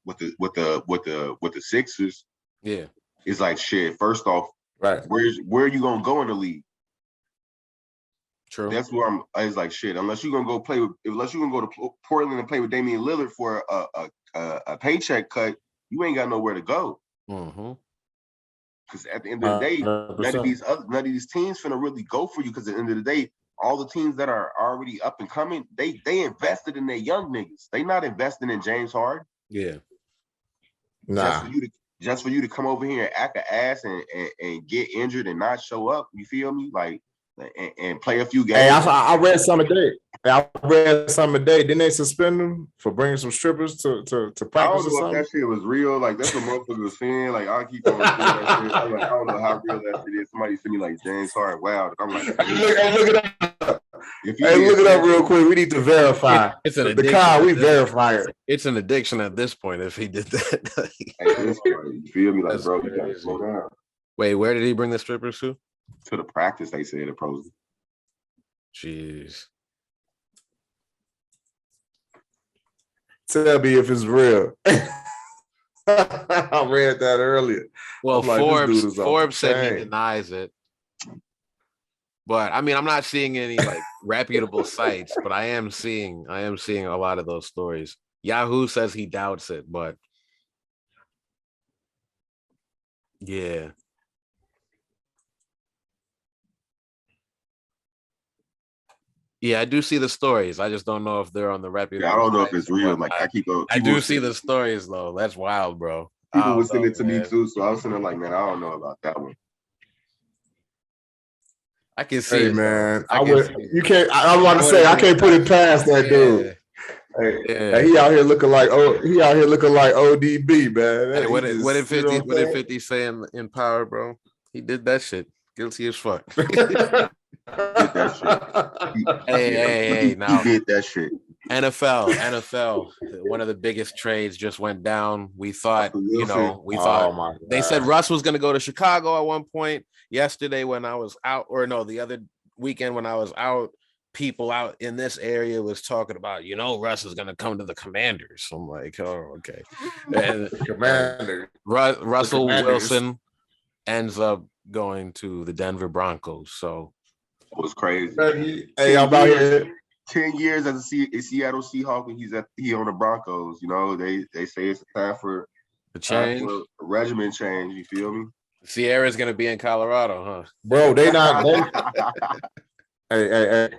Sixers. Yeah, it's like, shit. First off, right, where are you gonna go in the league? True. That's where I was like, shit. Unless you're gonna go to Portland and play with Damian Lillard for a paycheck cut, you ain't got nowhere to go. Mm-hmm. Because at the end of the day, none of these teams finna really go for you. Because at the end of the day, all the teams that are already up and coming, they invested in their young niggas. They not investing in James Harden. Yeah. Nah. Just for you to come over here and act an ass and get injured and not show up. You feel me? Like, and play a few games. Hey, I read something today. Didn't they suspend him for bringing some strippers to practice? I don't know if that shit was real. Like, that's what motherfuckers was saying. Like, I keep on saying that shit. I'm like, I don't know how real that shit is. Somebody sent me like James Harden. Wow. I'm like, look it up. Look it up real quick. We need to verify. It's an addiction. The car, we verify it. It's an addiction at this point if he did that. You feel me? Like, bro, you gotta slow down. Wait, where did he bring the strippers to? To the practice, they said at pros. Jeez. Tell me if it's real. I read that earlier. Well, Forbes said he denies it. But I mean, I'm not seeing any like reputable sites, but I am seeing a lot of those stories. Yahoo says he doubts it, but yeah. Yeah, I do see the stories. I just don't know if they're on the reputable. Yeah, I don't know if it's real. Like, I do see the stories though. That's wild, bro. People were sending it to me too, so I was sitting there like, man, I don't know about that one. I can see it, man. I want to say I can't put it past that dude. Hey, he out here looking like ODB, man. Hey, what did 50 say in Power, bro? He did that shit. Guilty as fuck. Hey, now he did that shit. NFL, one of the biggest trades just went down. We thought, they said Russ was going to go to Chicago at one point. Yesterday when I was out, or no, the other weekend when I was out, people out in this area was talking about, Russ is going to come to the Commanders. I'm like, oh, okay. And Commander Russell Wilson ends up going to the Denver Broncos. So it was crazy. Hey, I'm out here 10 years as a Seattle Seahawk, and he on the Broncos. They say it's a time for The change. A regimen change. You feel me? Sierra's gonna be in Colorado, huh? Bro, they not. Hey.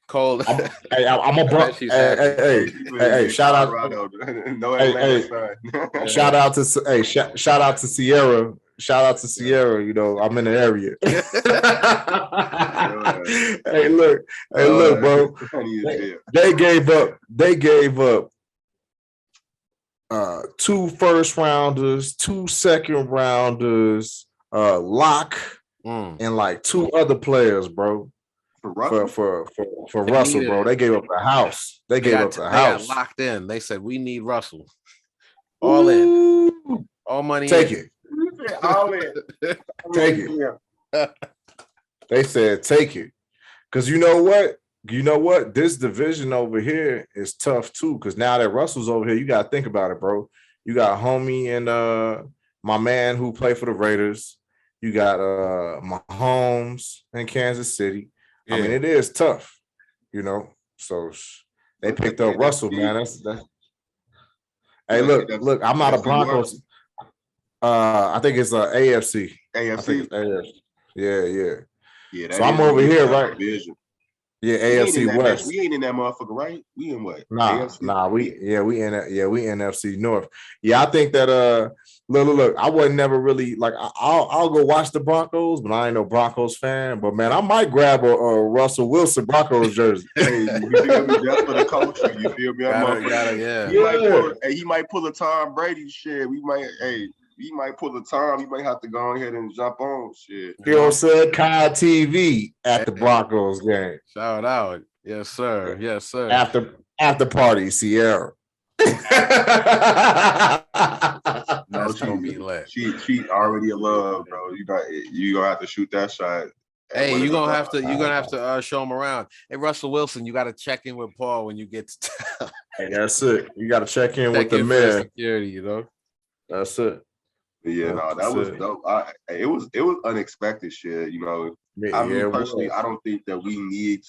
Cold. I'm a bro. Hey, shout out. No Atlanta, son. Shout out to shout out to Sierra. Shout out to Sierra. You know, I'm in the area. Hey, look, bro. They gave up 2 first rounders, 2 second rounders, Lock, and like 2 other players, bro. For Russell, bro. They gave up the house. They got locked in. They said we need Russell. All in. All money. Take it. All in. Take it. They said take it. Because you know what? This division over here is tough too. Because now that Russell's over here, you gotta think about it, bro. You got homie and my man who played for the Raiders. You got Mahomes in Kansas City. Yeah. I mean, it is tough, you know. So they picked up Russell, man. That's. Hey, look. I'm not a Broncos. I think it's AFC. AFC. Yeah. So I'm over here, right? Division. Yeah, AFC West. We ain't in that motherfucker, right? We in what? Nah. We NFC North. Yeah, I think that look. I wasn't never really like. I'll go watch the Broncos, but I ain't no Broncos fan. But man, I might grab a Russell Wilson Broncos jersey. Hey, you feel me? That's for the culture. You feel me? He might pull a Tom Brady shit. He might pull the Tom. He might have to go ahead and jump on shit. You know what I'm saying? Kai TV at the Broncos game. Shout out. Yes, sir. After party, Sierra. That's gonna be lit. She already in love, bro. You gonna have to shoot that shot. Hey, you're gonna have to show him around. Hey, Russell Wilson, you got to check in with Paul when you get to town. Hey, that's it. You got to check in with the man. Security, you know. That's it. Yeah, that was dope. It was unexpected shit, you know. Personally, I don't think that we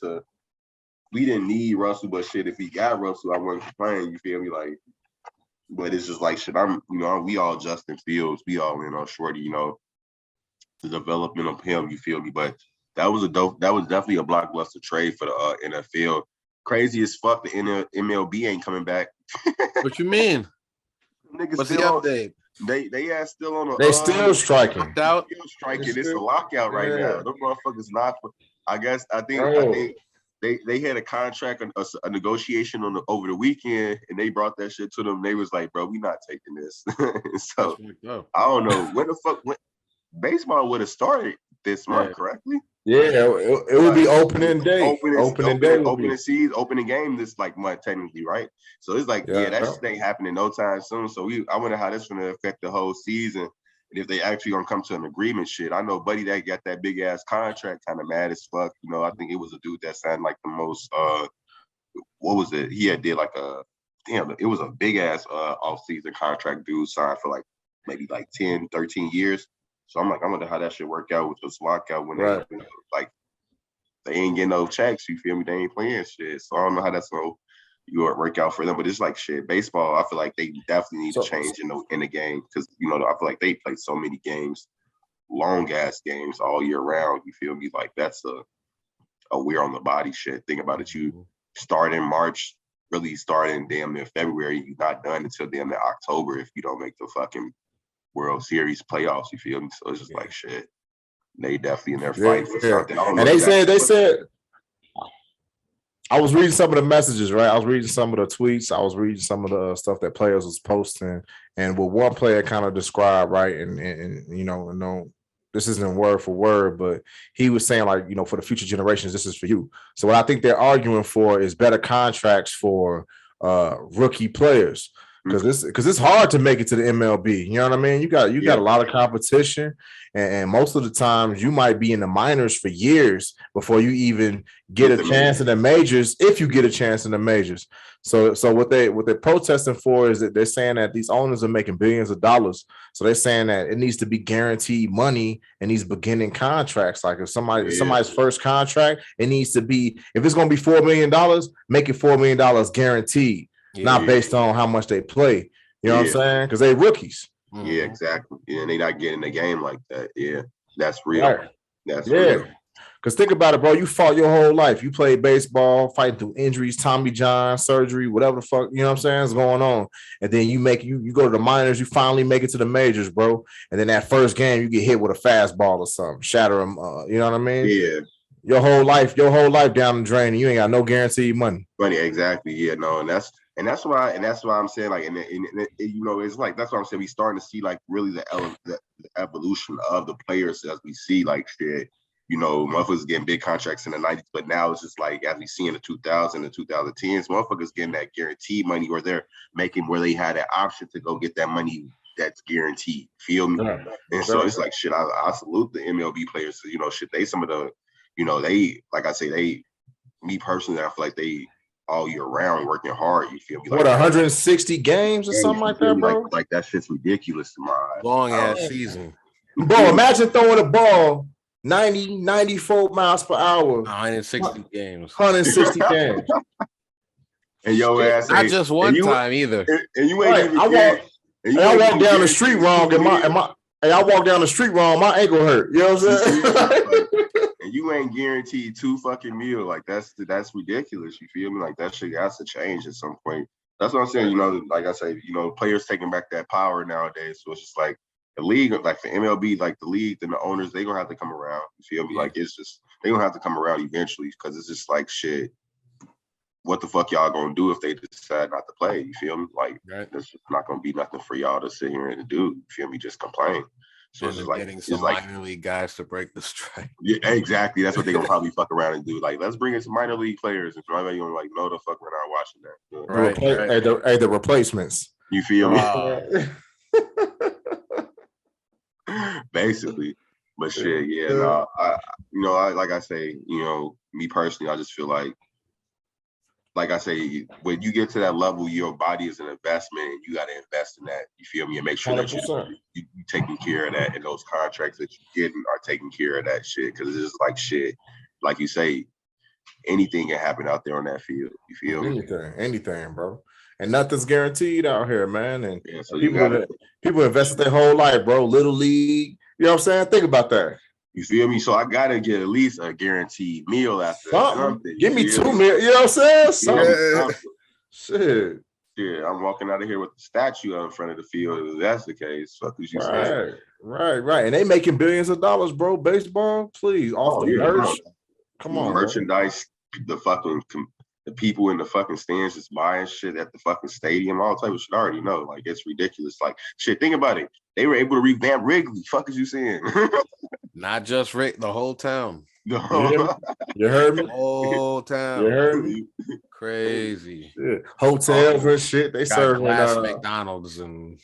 didn't need Russell, but shit, if we got Russell, I wasn't complaining, you feel me? Like, but it's just like shit, we all Justin Fields, we all in on Shorty, you know, the development of him, you feel me? But that was definitely a blockbuster trade for the NFL. Crazy as fuck, the MLB ain't coming back. What you mean? Niggas What's the still update? They are still on they still striking. It's a lockout right now. Them motherfuckers not. I think they had a contract, a negotiation over the weekend, and they brought that shit to them. They was like, bro, we not taking this. So I don't know when the fuck baseball would have started this month, correctly? Yeah, it would be opening day. Opening game this like month technically, right? So it's like, that shit ain't happening no time soon. So I wonder how that's gonna affect the whole season. And if they actually gonna come to an agreement shit. I know Buddy that got that big ass contract kind of mad as fuck. You know, I think it was a dude that signed like the most what was it? He did like it was a big ass off-season contract dude signed for like maybe like 10, 13 years. So I'm like, I wonder how that should work out with this lockout when they ain't getting no checks. You feel me? They ain't playing shit. So I don't know how that's gonna work out for them. But it's like shit. Baseball, I feel like they definitely need to change in the game because I feel like they play so many games, long ass games all year round. You feel me? Like that's a wear on the body shit. Think about it. You start in March, really start in damn near February. You're not done until damn near October if you don't make the fucking World Series playoffs, you feel me? So it's just like shit. They definitely in there fighting for something. And they said I was reading some of the messages, right? I was reading some of the tweets. I was reading some of the stuff that players was posting, and what one player kind of described, right? And this isn't word for word, but he was saying like, for the future generations, this is for you. So what I think they're arguing for is better contracts for rookie players. Because it's hard to make it to the MLB. You know what I mean? You got a lot of competition, and most of the times you might be in the minors for years before you even get a chance in the majors, if you get a chance in the majors. So what they're protesting for is that they're saying that these owners are making billions of dollars. So they're saying that it needs to be guaranteed money in these beginning contracts. Like if somebody's first contract, it needs to be, if it's going to be $4 million, make it $4 million guaranteed. Not based on how much they play. You know what I'm saying? Because they rookies. Yeah, exactly. Yeah, and they not getting the game like that. Yeah, that's real. Right. That's Yeah. real. Because think about it, bro. You fought your whole life. You played baseball, fighting through injuries, Tommy John, surgery, whatever the fuck, you know what I'm saying, is going on. And then you go to the minors, you finally make it to the majors, bro. And then that first game, you get hit with a fastball or something, shatter them, you know what I mean? Yeah. Your whole life down the drain, and you ain't got no guaranteed money. Money, exactly. Yeah, no, and that's why I'm saying, like, and you know, it's like, that's what I'm saying. We starting to see, like, really the evolution of the players as we see, like, shit. You know, motherfuckers getting big contracts in the 90s, but now it's just like, as we see in the 2000s and 2010s, motherfuckers getting that guaranteed money, or they're making where they had that option to go get that money that's guaranteed. Feel me? Right. And so it's like, shit, I salute the MLB players. You know, shit, they some of the, you know, they, like I say, me personally, I feel like they all year round working hard. You feel me? Like, what, 160 games or something like that, bro? Like that shit's ridiculous to my eyes. Long ass season. Bro, imagine throwing a ball 90, 94 miles per hour. 160 games. 160 games. And your ass not just one time either. And you ain't even I walk down the street wrong I walk down the street wrong, my ankle hurt. You know what I'm saying? And you ain't guaranteed 2 fucking meals. Like, that's ridiculous. You feel me? Like, that shit has to change at some point. That's what I'm saying. You know, like I say, you know, players taking back that power nowadays. So it's just like the league, like the MLB, like the league and the owners, they gonna have to come around. You feel me? Like, it's just, they gonna have to come around eventually, because it's just like, shit, what the fuck y'all gonna do if they decide not to play? You feel me? Like, There's just not gonna be nothing for y'all to sit here and do. You feel me? Just complain. So it's like getting some minor league guys to break the strike. Yeah, exactly. That's what they're gonna probably fuck around and do. Like, let's bring in some minor league players, and everybody gonna like, no, the fuck, we're not watching that. Right. Hey, the replacements. You feel me? Basically. But shit, yeah. No, like I say, you know, me personally, I just feel like I say, when you get to that level, your body is an investment, and you got to invest in that. You feel me? And make sure that you taking care of that, and those contracts that you're getting are taking care of that shit. Because it's just like, shit, like you say, anything can happen out there on that field. You feel me? Anything, bro. And nothing's guaranteed out here, man. And so people invested their whole life, bro. Little league. You know what I'm saying? Think about that. You feel me? So I gotta get at least a guaranteed meal after something. Give me 2 meals. You know what I'm saying? Something. Shit. Yeah, I'm walking out of here with the statue out in front of the field. If that's the case, fuck what you say. Right. And they making billions of dollars, bro. Baseball, please. Off the merch. Come on. Merchandise, the people in the fucking stands just buying shit at the fucking stadium, all type of shit. I already know. Like, it's ridiculous. Like, shit, think about it. They were able to revamp Wrigley. Fuck is you saying? Not just Rick, the whole town. You heard me? The whole town. You heard me? Crazy. Yeah. Hotels and shit. They serve McDonald's and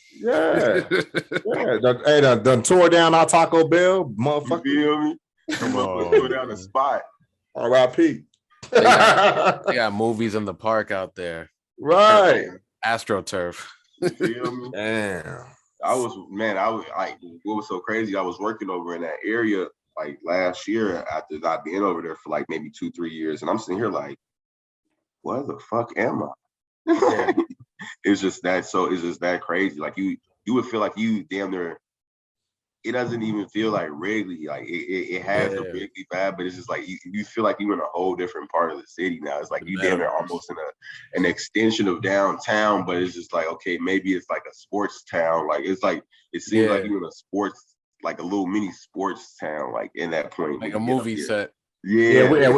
done tore down our Taco Bell, motherfucker. You feel me? Come on, tore down the spot. R.I.P. They got movies in the park out there. Right. AstroTurf. You feel me? Damn. What was so crazy? I was working over in that area like last year after I'd been over there for like maybe 2-3 years. And I'm sitting here like, what the fuck am I? It's just that crazy. Like, you would feel like you damn near, it doesn't even feel like Wrigley. Like, it has the Wrigley vibe, but it's just like you feel like you're in a whole different part of the city now. It's like you damn near almost in an extension of downtown, but it's just like, okay, maybe it's like a sports town. Like, it's like, it seems like you're in a sports, like a little mini sports town, like in that point. Like a movie set. We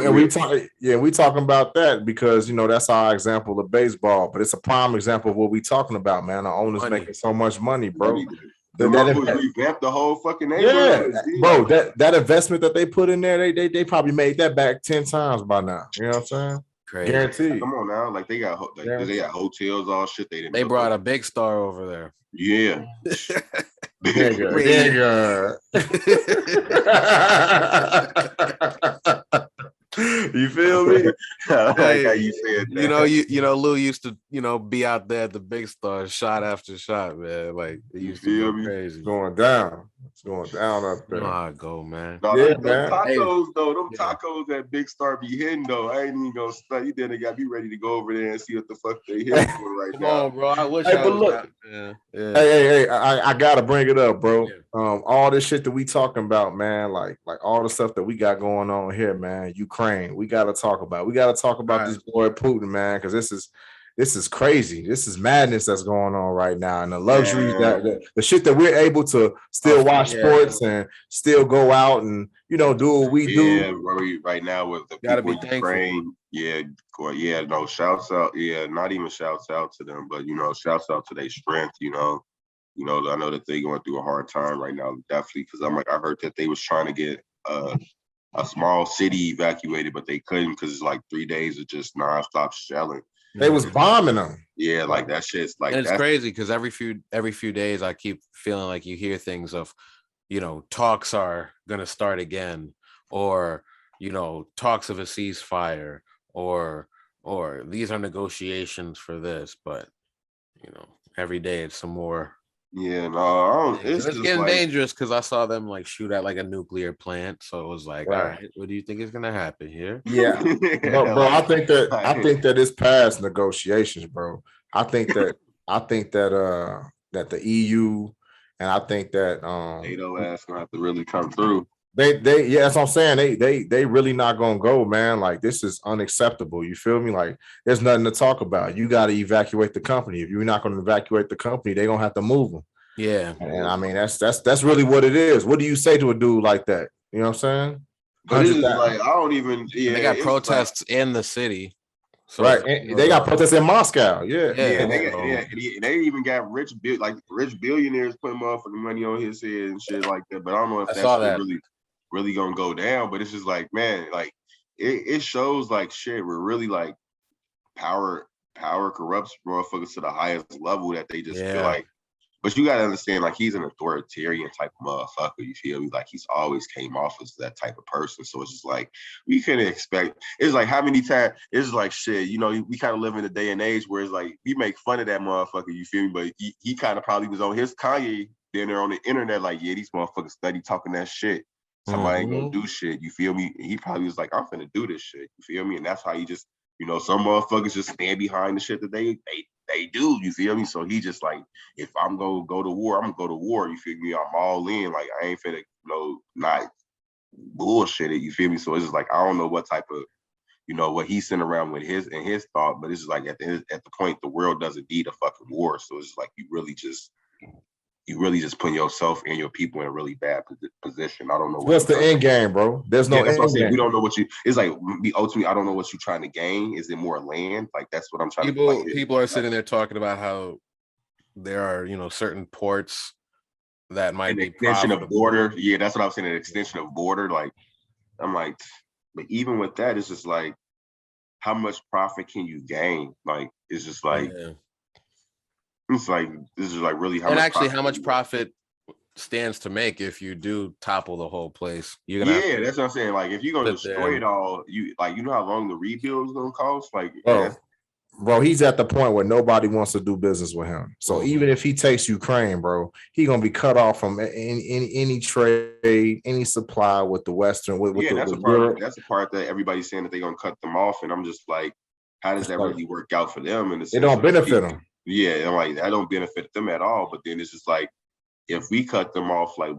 talking about that because, you know, that's our example of baseball, but it's a prime example of what we talking about, man. Our owners making so much money, bro. The revamped the whole fucking neighborhood. Yeah, bro, that investment that they put in there, they probably made that back 10 times by now. You know what I'm saying? Crazy. Guaranteed. Come on now, like they got hotels, all shit. They brought a big star over there. Yeah. You feel me? I like Hey, how you said you that. know, Lou used to, be out there at the big stars, shot after shot, man. Like it You used to go feel me? crazy. Going down. It's going down up You know there. how it go, man. No, Yeah, them man. tacos though, them Yeah. tacos that Big Star be hitting though. I ain't even gonna study. You didn't got me ready to go over there and see what the fuck they hitting for right Come now. on, bro. I wish Hey, I but was look. out. Yeah, yeah. Hey, I gotta bring it up, bro. Yeah. All this shit that we talking about, man, like all the stuff that we got going on here, man. Ukraine, we gotta talk about. We gotta talk about Right. this boy Putin, man, because this is crazy. This is madness that's going on right now, and the luxuries that the shit that we're able to still watch sports and still go out and do what we do. Yeah, right now with the Gotta people be in thankful. Ukraine, no, shouts out, not even shouts out to them, but shouts out to their strength, I know that they going through a hard time right now, definitely, because I heard that they was trying to get a small city evacuated, but they couldn't because it's like 3 days of just nonstop shelling. They was bombing them. Yeah, like that shit's like, And it's that's crazy because every few days I keep feeling like you hear things of, talks are gonna start again, or talks of a ceasefire, or these are negotiations for this, but every day it's some more. yeah, no, I don't, And it's it's just getting like, dangerous because I saw them like shoot at like a nuclear plant, so it was like, all Right. right, what do you think is gonna happen here? Yeah, bro, I think that it's past negotiations, bro. I think that that the EU and I think that NATO ass gonna have to really come through. they yeah, that's what I'm saying. They really not gonna go, man. Like this is unacceptable. You feel me? Like there's nothing to talk about. You got to evacuate the company. If you're not going to evacuate the company, they're gonna have to move them. Yeah, And I mean that's really what it is. What do you say to a dude like that? You know what I'm saying? But it's 100,000. like, I don't even, and yeah, they got it's protests in the city, so Right. And they got protests in Moscow. Yeah. like, yeah, they got, so- they even got rich billionaires putting motherfucking money on his head and shit like that. But I don't know if I that saw shit that. really gonna go down. But it's just like, man, like it shows like shit. We're really like power corrupts motherfuckers to the highest level that they just feel Yeah. like. But you gotta understand, like he's an authoritarian type of motherfucker. You feel me? Like he's always came off as that type of person. So it's just like we couldn't expect. It's like how many times it's like shit. We kind of live in a day and age where it's like we make fun of that motherfucker. You feel me? But he kind of probably was on his Kanye dinner on the internet. Like, yeah, these motherfuckers study talking that shit. Somebody ain't gonna do shit. You feel me? And he probably was like, I'm finna do this shit. You feel me? And that's how he just, some motherfuckers just stand behind the shit that they do. You feel me? So he just like, if I'm gonna go to war, I'm gonna go to war. You feel me? I'm all in. Like I ain't finna, not bullshit it. You feel me? So it's just like I don't know what type of, what he's sitting around with his thought, but it's just like at the point the world doesn't need a fucking war. So it's just like you really just put yourself and your people in a really bad position. I don't know What's the end game, bro? There's no that's what I'm end saying. game. We don't know what it's like. Ultimately, I don't know what you're trying to gain. Is it more land? Like that's what I'm trying to like, People are sitting there talking about how there are certain ports that might an be extension of profitable. border. Yeah, that's what I'm saying. An extension of border. Like I'm like, but even with that, it's just like, how much profit can you gain? Like it's just like, it's like this is like really how much profit stands to make if you do topple the whole place. You're gonna that's what I'm saying. Like if you're gonna destroy it all, you know how long the rebuild is gonna cost. Like bro, he's at the point where nobody wants to do business with him. So even if he takes Ukraine, bro, he's gonna be cut off from any trade, any supply with the Western. That's the part that everybody's saying that they're gonna cut them off, and I'm just like, how does that really work out for them? In the sense it don't benefit them. Yeah, I'm like, that don't benefit them at all. But then it's just like, if we cut them off, like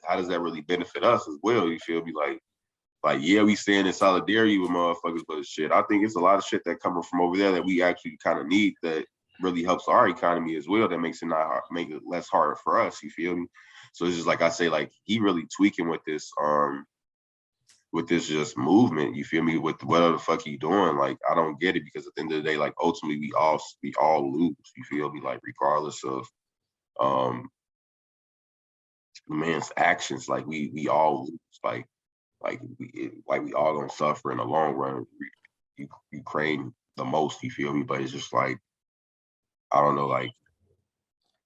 how does that really benefit us as well? You feel me? Like, yeah, we stand in solidarity with motherfuckers, but shit, I think it's a lot of shit that coming from over there that we actually kind of need that really helps our economy as well. That makes it make it less harder for us. You feel me? So it's just like I say, like he really tweaking with this just movement. You feel me? With whatever the fuck he doing, like I don't get it, because at the end of the day, like ultimately we all lose. You feel me? Like regardless of man's actions, like we all lose. Like we all gonna suffer in the long run. Ukraine the most, you feel me? But it's just like, I don't know, like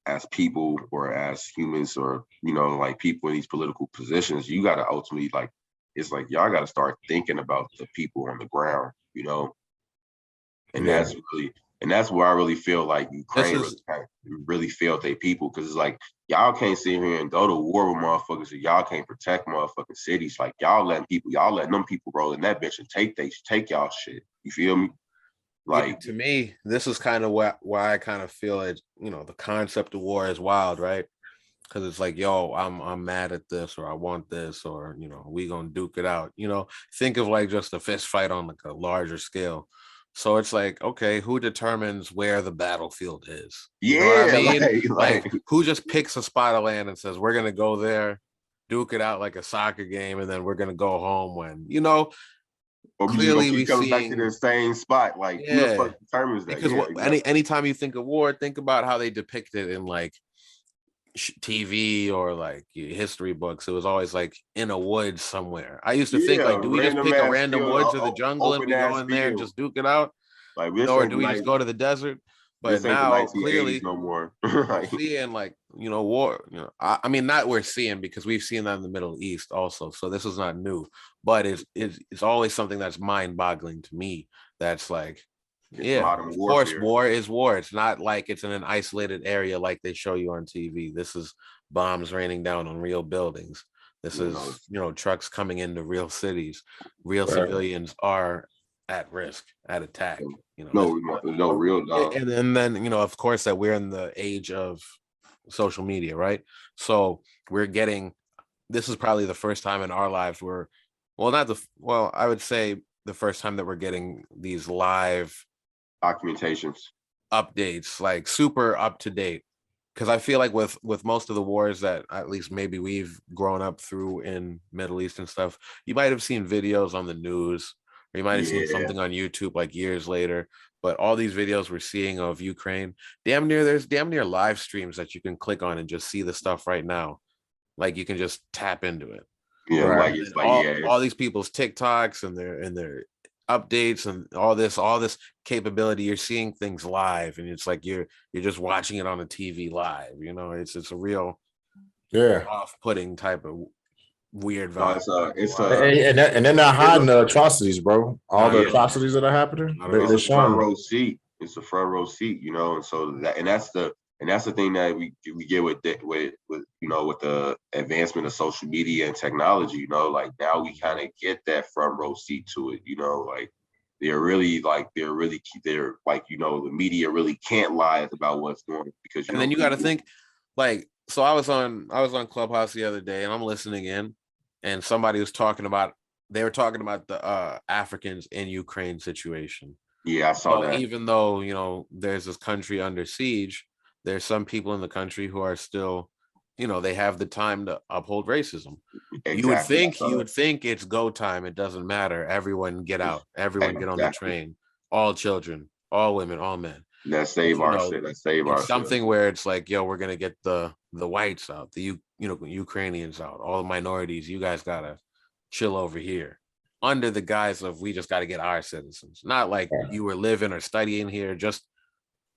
as people or as humans or like people in these political positions, you gotta ultimately like it's like y'all got to start thinking about the people on the ground, you know. And Yeah. that's where I really feel like This Ukraine is really failed their people, because it's like y'all can't sit here and go to war with motherfuckers, and y'all can't protect motherfucking cities. Like y'all letting them people roll in that bitch and take y'all shit. You feel me? Like, to me, this is kind of why I kind of feel it. You know, the concept of war is wild, right? Because it's like, yo, I'm mad at this, or I want this, or you know, we gonna duke it out. You know, think of like just a fist fight on like a larger scale. So it's like, okay, who determines where the battlefield is? You know what I yeah, mean? like Like, who just picks a spot of land and says we're gonna go there, duke it out like a soccer game, and then we're gonna go home when, you know, or we just gonna clearly we keep coming back to seeing, the same spot. Like, who the yeah, fuck determines that? because Yeah, what exactly. anytime you think of war, think about how they depict it in like TV or like history books. It was always like in a woods somewhere. I used to think Yeah, like, do we just random pick a ass random field, woods or the jungle and open we go ass in there and field. just duke it out? Like, You know, this or ain't do the we night. just go to the desert? But This ain't the now 1980s clearly no more. we're Like, seeing like, you know, war, you know, I mean, not we're seeing, because we've seen that in the Middle East also. So this is not new, but it's always something that's mind boggling to me. That's like, it's yeah, modern of course, warfare. war is war. It's not like it's in an isolated area like they show you on TV. This is bombs raining down on real buildings. This You know, is, you know, trucks coming into real cities. Real Right. civilians are at risk, at attack. You know, no real and then, you know, of course, that we're in the age of social media, right? So we're getting, this is probably the first time in our lives where, well, not the, well, I would say the first time that we're getting these live documentations. updates, like super up to date. Because I feel like with most of the wars that at least maybe we've grown up through in Middle East and stuff, you might have seen videos on the news, or you might have seen Yeah, something on YouTube like years later. But all these videos we're seeing of Ukraine, there's damn near live streams that you can click on and just see the stuff right now. Like you can just tap into it. yeah, Right. like it's And like yeah, all it's these people's TikToks and their updates and all this capability, you're seeing things live, and it's like you're just watching it on a TV live. You know, it's a real Yeah. off-putting type of weird no, vibe. it's And they're not it's a hiding the atrocities, bro. All Not the at yeah, all. atrocities that are happening, Not at it's they're a all. front showing. row seat. It's a front row seat, you know, and so that's the thing that we get with you know, with the advancement of social media and technology. You know, like now we kind of get that front row seat to it. You know, like they're like, you know, the media really can't lie about what's going on, because you And know then you got to people. think, like, so I was on Clubhouse the other day, and I'm listening in, and somebody was talking about, they were talking about the Africans in Ukraine situation. Yeah, I saw So that. even though, you know, there's this country under siege, there's some people in the country who are still, you know, they have the time to uphold racism. Exactly, I You saw that. would think it's go time. It doesn't matter. Everyone get out. Everyone get on the Exactly. train. All children, all women, all men. That But save you our know, shit. That save it's ourselves. something where it's like, yo, we're gonna get the whites out, you know, Ukrainians out, all the minorities. You guys gotta chill over here, under the guise of we just gotta get our citizens. Not like you were living or studying here, just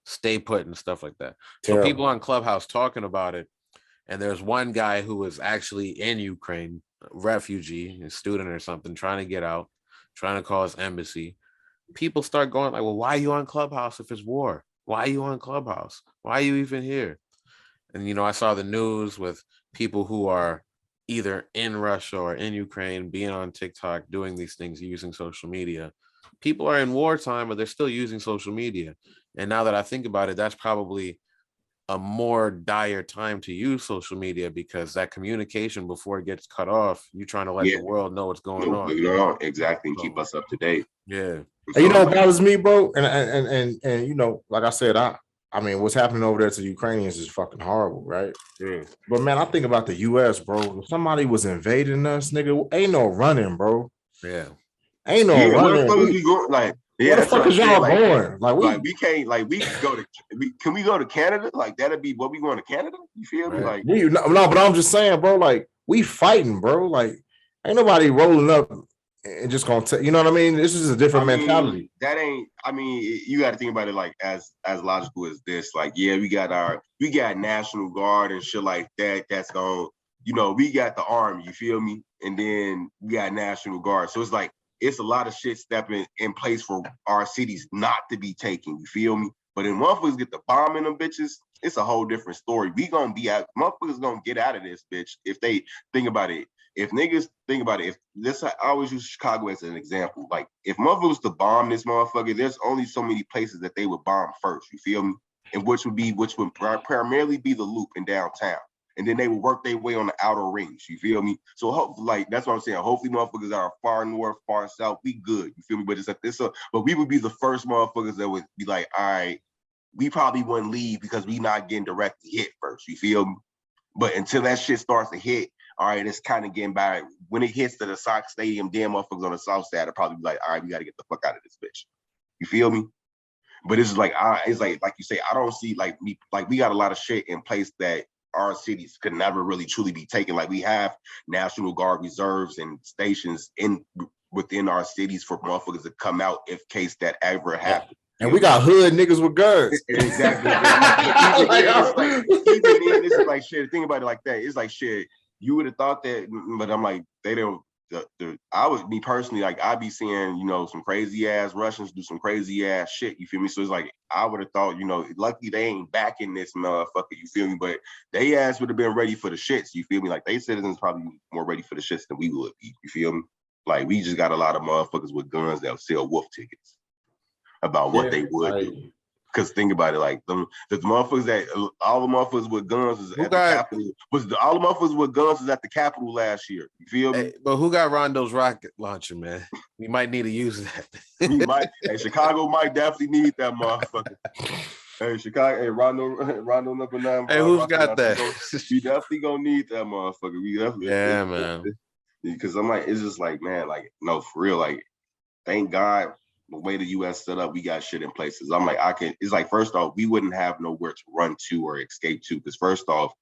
stay put and stuff like that. So people Terrible. on Clubhouse talking about it, and there's one guy who was actually in Ukraine, refugee, a student or something, trying to get out, trying to call his embassy. People start going like, well, why are you on Clubhouse if it's war? Why are you on Clubhouse? Why are you even here? And you know, I saw the news with people who are either in Russia or in Ukraine being on TikTok doing these things using social media. People are in wartime, but they're still using social media. And now that I think about it, that's probably a more dire time to use social media, because that communication before it gets cut off, you're trying to let Yeah, the world know what's going no, on. you know, exactly, and keep So us up to date. yeah, And And you so know what like, bothers me, bro? And you know, like I said, I mean, what's happening over there to the Ukrainians is fucking horrible, right? yeah. But man, I think about the US, bro. If somebody was invading us, nigga, ain't no running, bro. Yeah. Ain't no yeah, where the running. fuck is we going? Like, yeah, Where the that's what fuck I'm is saying. y'all going? Like we can't, like we could go to, can we go to Canada? Like that'd be what we going to Canada? You feel me? Right. Like, No, but I'm just saying, bro. Like we fighting, bro. Like ain't nobody rolling up and just gonna you know what I mean? This is a I different mean, mentality. that ain't. I mean, you got to think about it like as logical as this. Like, yeah, we got National Guard and shit like that. That's going. you know, we got the army, you feel me? And then we got National Guard. So it's like, it's a lot of shit stepping in place for our cities not to be taken, you feel me? But then motherfuckers get the bomb in them bitches, it's a whole different story. We gonna be out, motherfuckers gonna get out of this bitch if they think about it. If niggas think about it, if this, I always use Chicago as an example. Like, if motherfuckers to bomb this motherfucker, there's only so many places that they would bomb first, you feel me? And which would primarily be the Loop in downtown. And then they would work their way on the outer rings, you feel me? So hopefully, like, that's what I'm saying. Hopefully motherfuckers are far north, far south, we good, you feel me? But it's like this, but we would be the first motherfuckers that would be like, all right, we probably wouldn't leave because we not getting directly hit first, you feel me? But until that shit starts to hit, all right, it's kind of getting by. When it hits to the Sox Stadium, damn motherfuckers on the south side will probably be like, all right, we got to get the fuck out of this bitch. You feel me? But it's like, it's like you say, I don't see like we got a lot of shit in place that our cities could never really truly be taken. Like we have National Guard reserves and stations within our cities for motherfuckers to come out if case that ever happened. And we got hood niggas with guns. Exactly. Even then, this is like shit. Think about it like that. It's like shit. You would have thought that, but I'm like, they don't. I would be personally like, I'd be seeing, you know, some crazy ass Russians do some crazy ass shit. You feel me? So it's like, I would have thought, you know, luckily they ain't back in this motherfucker. You feel me? But they ass would have been ready for the shits. You feel me? Like they citizens probably more ready for the shits than we would be. You feel me? Like we just got a lot of motherfuckers with guns that sell wolf tickets about what they would do. Because think about it, like the motherfuckers that all the motherfuckers with guns was at the Capitol. All the motherfuckers with guns was at the Capitol last year. You feel me? Hey, but who got Rondo's rocket launcher, man? We might need to use that. We might. Hey, Chicago might definitely need that motherfucker. Hey, Chicago. Hey, Rondo number 9. Hey, who's got that? We definitely gonna need that motherfucker. We definitely. Yeah, man. Because I'm like, it's just like, man, like, no, for real, like, thank God. The way the U.S. set up, we got shit in places. I'm like, it's like, first off, we wouldn't have nowhere to run to or escape to. Because first off,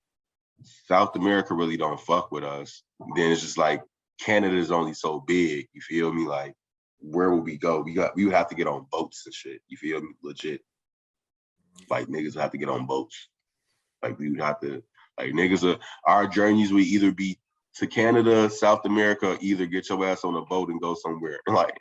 South America really don't fuck with us. Then it's just like, Canada is only so big. You feel me? Like, where would we go? We would have to get on boats and shit. You feel me? Legit. Like, niggas would have to get on boats. Like, we would have to, like, our journeys would either be to Canada, South America, either get your ass on a boat and go somewhere. Like,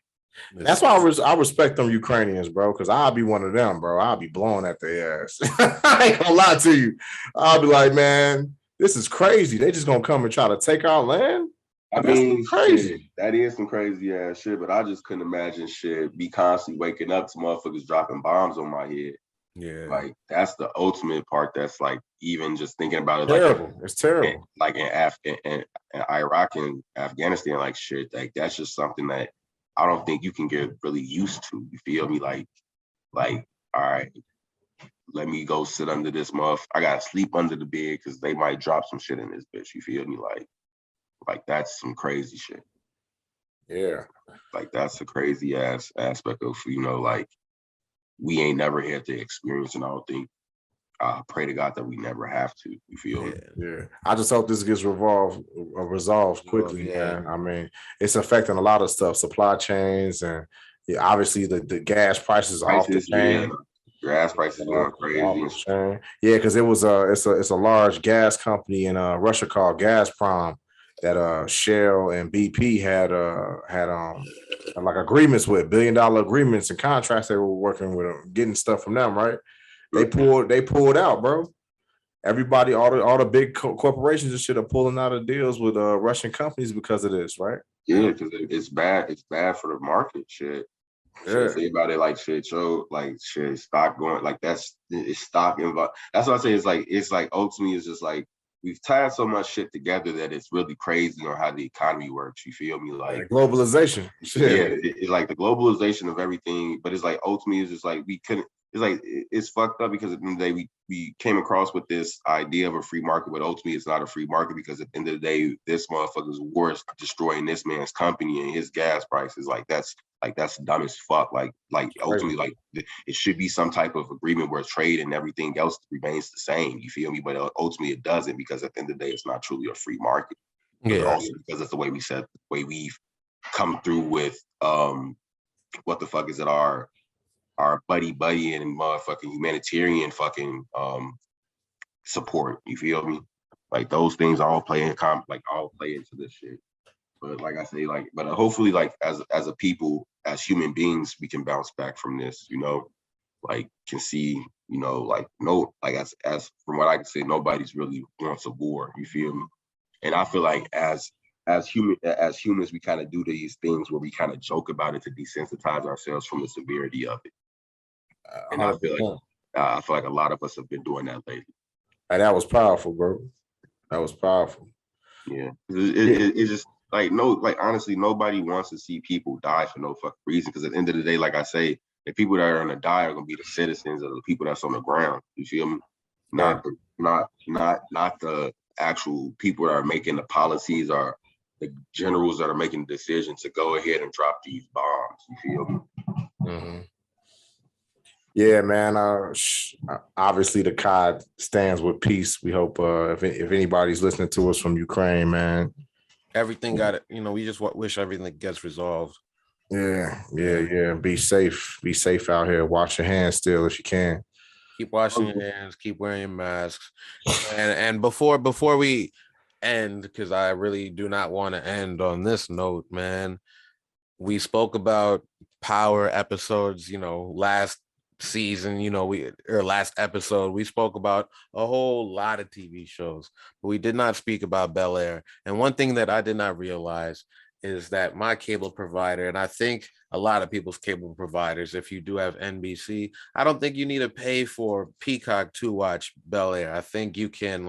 that's why I respect them Ukrainians, bro, because I'll be one of them, bro. I'll be blowing at their ass. I ain't gonna lie to you. I'll be like, man, this is crazy. They just gonna come and try to take our land? I mean, crazy. Shit, that is some crazy ass shit, but I just couldn't imagine shit be constantly waking up to motherfuckers dropping bombs on my head. Yeah. Like, that's the ultimate part that's like, even just thinking about it. Terrible. Like, it's terrible. Like in Iraq and Afghanistan, like shit, like that's just something that I don't think you can get really used to. You feel me? Like, all right, let me go sit under this muff. I gotta sleep under the bed because they might drop some shit in this bitch. You feel me? Like that's some crazy shit. Yeah. Like that's a crazy ass aspect of, you know, like we ain't never had to experience, and I don't think, I pray to God that we never have to. You feel me? Yeah. I just hope this gets resolved quickly. Yeah. Man. I mean, it's affecting a lot of stuff, supply chains, and obviously the gas prices are off the chain. Yeah. Gas prices going crazy. Yeah, because it's a large gas company in Russia called Gazprom that Shell and BP had like agreements with, $1 billion agreements and contracts. They were working with them, getting stuff from them, right? They pulled out, bro. Everybody, all the big corporations and shit are pulling out of deals with Russian companies because of this, right? Yeah, because it's bad. It's bad for the market, shit. Yeah. Think about it, like shit. So like shit, stock going like it's stock involved. That's what I say. It's like ultimately, it's just like we've tied so much shit together that it's really crazy on how the economy works. You feel me? Like globalization. Shit. Yeah, it's like the globalization of everything. But it's like ultimately, it's just like we couldn't. It's like it's fucked up because at the end of the day we came across with this idea of a free market, but ultimately it's not a free market because at the end of the day, this motherfucker's war is destroying this man's company and his gas prices. Like that's dumb as fuck. Like ultimately, like it should be some type of agreement where trade and everything else remains the same. You feel me? But ultimately it doesn't, because at the end of the day, it's not truly a free market. Yeah. But also because it's the way we've come through with what the fuck is it, our buddy and motherfucking humanitarian fucking support. You feel me? Like those things all play all play into this shit. But like I say, but hopefully, as a people, as human beings, we can bounce back from this. Can see, no, as from what I can say, nobody's really wants a war. You feel me? And I feel like as humans, we kind of do these things where we kind of joke about it to desensitize ourselves from the severity of it. And I feel like a lot of us have been doing that lately. And that was powerful, bro. That was powerful. Yeah, it's just honestly, nobody wants to see people die for no fucking reason. Because at the end of the day, like I say, the people that are gonna die are gonna be the citizens of the people that's on the ground. You feel me? Not the actual people that are making the policies or the generals that are making the decision to go ahead and drop these bombs. You feel me? Mm-hmm. Yeah, man. Obviously, the COD stands with peace. We hope if anybody's listening to us from Ukraine, man, everything got it. We just wish everything gets resolved. Yeah. Be safe. Be safe out here. Wash your hands still if you can. Keep washing your hands. Keep wearing your masks. And before we end, because I really do not want to end on this note, man. We spoke about power episodes. Last season, last episode, we spoke about a whole lot of TV shows, but we did not speak about Bel-Air. And one thing that I did not realize is that my cable provider, and I think a lot of people's cable providers, if you do have NBC, I don't think you need to pay for Peacock to watch Bel-Air. I think you can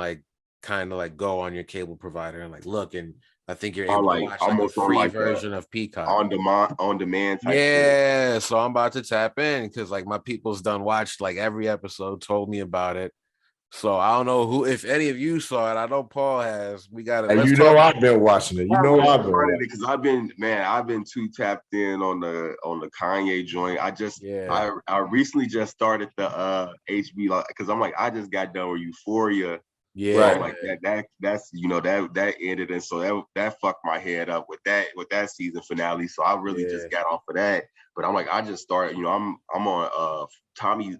kind of go on your cable provider and look, and I think you're able to watch almost a free version of Peacock on demand type yeah shit. So I'm about to tap in because my people's done watched every episode, told me about it. So I don't know if any of you saw it. I know Paul has. We got it. I've been watching it. I've been watching it because I've been too tapped in on the Kanye joint. I recently just started the HB because I'm I just got done with Euphoria. Yeah, so that's that ended, and so that fucked my head up with that season finale. So I really just got off of that. But I'm I just started. I'm on Tommy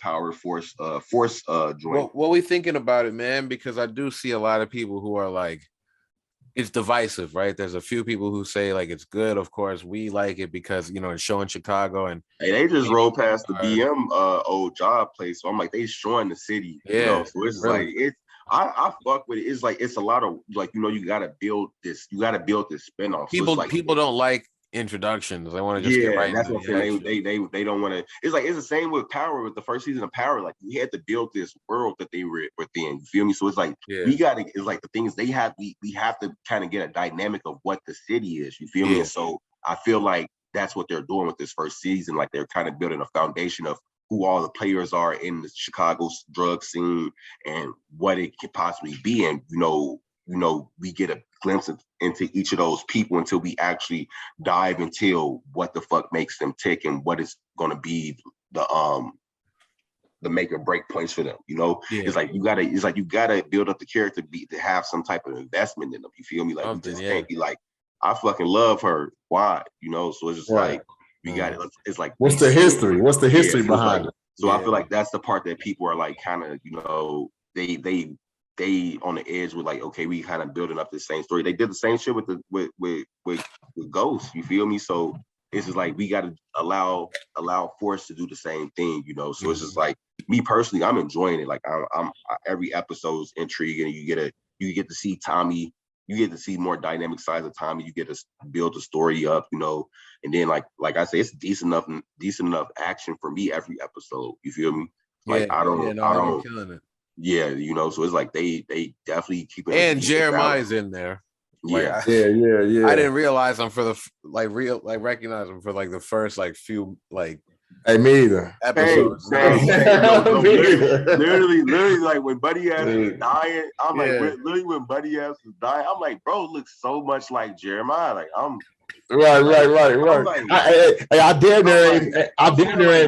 Power Force joint. What we thinking about it, man? Because I do see a lot of people who are it's divisive, right? There's a few people who say it's good. Of course, we like it because it's showing Chicago, and they just rolled past the BM old job place. So I'm they showing the city, yeah. So it's really. I fuck with it. It's it's a lot of you gotta build this. You gotta build this spinoff. People don't like introductions. They want to just get right. That's what I'm saying. They don't want to. It's it's the same with Power. With the first season of Power, we had to build this world that they were within. You feel me? So it's we gotta. It's the things they have. We have to kind of get a dynamic of what the city is. You feel me? And so I feel that's what they're doing with this first season. They're kind of building a foundation of who all the players are in the Chicago drug scene and what it could possibly be. And we get a glimpse into each of those people until we actually dive into what the fuck makes them tick and what is going to be the make or break points for them. It's you gotta build up the character to have some type of investment in them. You feel me? You just can't be I fucking love her. Why? So it's just we got it. It's what's the history? What's the history behind it? So I feel that's the part that people are kind of they on the edge with okay, we kind of building up the same story. They did the same shit with Ghost. You feel me? So it's just we got to allow Force to do the same thing. So it's just me personally, I'm enjoying it. I'm every episode's intriguing. You get to see Tommy. You get to see more dynamic sides of Tommy. You get to build the story up, and then like I say, it's decent enough action for me every episode. You feel me? I don't killing it. Yeah, so it's they definitely keep it. And Jeremiah's in there. Yeah. Yeah. I didn't realize him for the recognize him for the first few Hey, me either. Episodes. Literally, when Buddy Ass was dying, I'm literally when Buddy Ass was dying, I'm bro, looks so much like Jeremiah. I'm right. I damn near ain't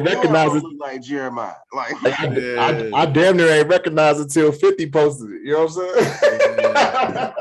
recognize it. Look like Jeremiah. I damn near ain't recognize it until 50 posted it. You know what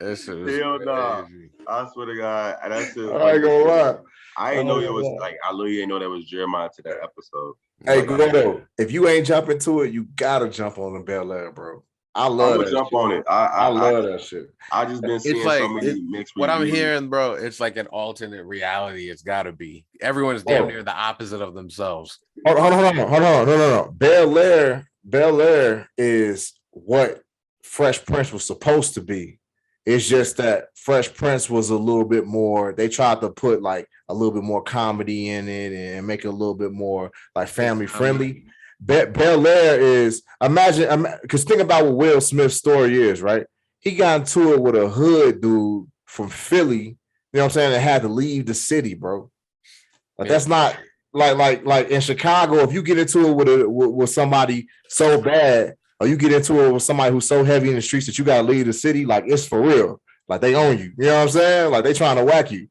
I'm saying? Hell no. I swear to God. That's it. I ain't gonna lie. I didn't know it was I literally didn't know that was Jeremiah to that episode. Hey, Gordo, if you ain't jumping to it, you gotta jump on the Bel-Air, bro. I I'm love gonna that jump shit. on it. I love that shit. I just been It's seeing so like many mixed what I'm reviews. hearing, bro. It's like an alternate reality. It's got to be. Everyone's damn near the opposite of themselves. Hold on. No. Bel Air is what Fresh Prince was supposed to be. It's just that Fresh Prince was a little bit more. They tried to put like a little bit more comedy in it and make it a little bit more like family friendly. Bel Air is imagine because think about what Will Smith's story is, right? He got into it with a hood dude from Philly. You know what I'm saying? That had to leave the city, bro. Like that's not like in Chicago. If you get into it with somebody so bad, or you get into it with somebody who's so heavy in the streets that you gotta leave the city, like it's for real. Like they own you. You know what I'm saying? Like they trying to whack you.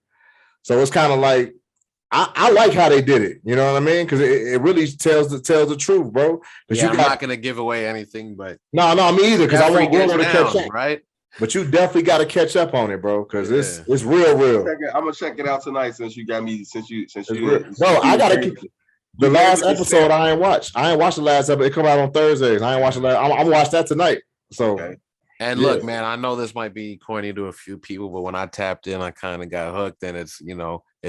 So it's kind of like I like how they did it. You know what I mean? Because it really tells the truth, bro. Yeah, I'm not gonna give away anything, but no, me either. Because I want Will to catch up, right? But you definitely got to catch up on it, bro, because it's real. I'm gonna check it out tonight since you got me. Since you bro, I gotta. The last episode I ain't watched. I ain't watched the last episode. It come out on Thursdays. I ain't watched the last. I'm gonna watch that tonight. So. Okay. And look, man, I know this might be corny to a few people, but when I tapped in, I kind of got hooked, and it's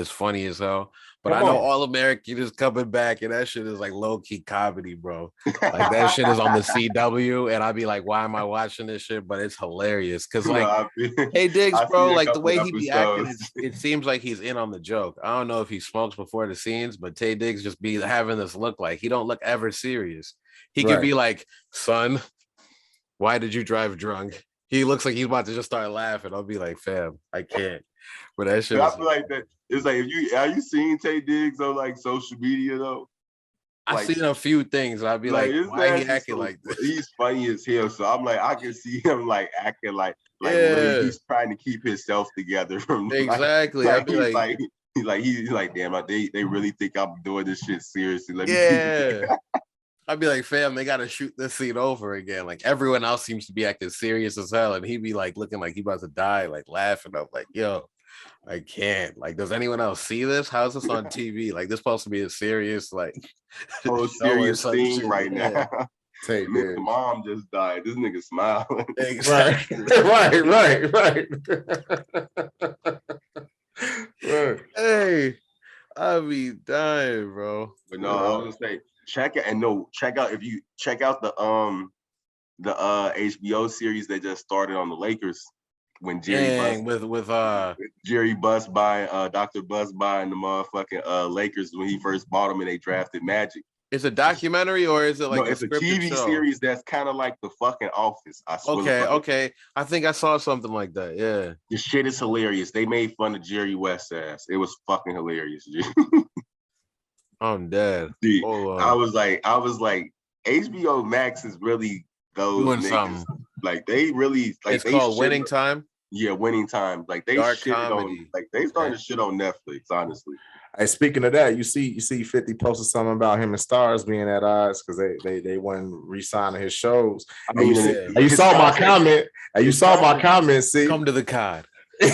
funny as hell. But I know All American is coming back, and that shit is like low key comedy, bro. Like that shit is on the CW, and I'd be like, why am I watching this shit? But it's hilarious because like, hey Diggs, bro, like the way he be acting, it seems like he's in on the joke. I don't know if he smokes before the scenes, but Tay Diggs just be having this look like he don't look ever serious. He could be like, son, why did you drive drunk? He looks like he's about to just start laughing. I'll be like, fam, I can't. But that shit. I feel like that. It's like are you seeing Tay Diggs on like social media though? I've seen a few things. I'd be like why he acting like this? He's funny as hell. So I'm like, I can see him like acting like really he's trying to keep himself together from exactly. I'd be he's like, damn, they really think I'm doing this shit seriously. Let me I'd be like, fam, they gotta shoot this scene over again. Like everyone else seems to be acting serious as hell, and he'd be like looking like he about to die, like laughing. I'm like, yo, I can't. Like, does anyone else see this? How's this on TV? Like, this supposed to be a serious, like, serious scene right now. Hey, the mom just died. This nigga smiling. Exactly. Right. Hey, I be dying, bro. But no, I was gonna say check out the HBO series that just started on the Lakers when Jerry with Jerry Busby, Dr. Busby and the motherfucking Lakers when he first bought them and they drafted Magic. It's a documentary or is it like it's a TV series that's kind of like The fucking Office. I swear. Okay. I think I saw something like that. Yeah. The shit is hilarious. They made fun of Jerry West's ass. It was fucking hilarious. I'm dead. Dude, I was like, HBO Max is really those doing niggas. Something. Like they really like it's called Winning Time. Yeah, Winning Time. Like they shit on like they starting to shit on Netflix, honestly. Hey, speaking of that, you see 50 posted something about him and Stars being at odds because they weren't re-signing his shows. I mean, you saw my comment. And you saw my comment. See, come to the COD. Hey.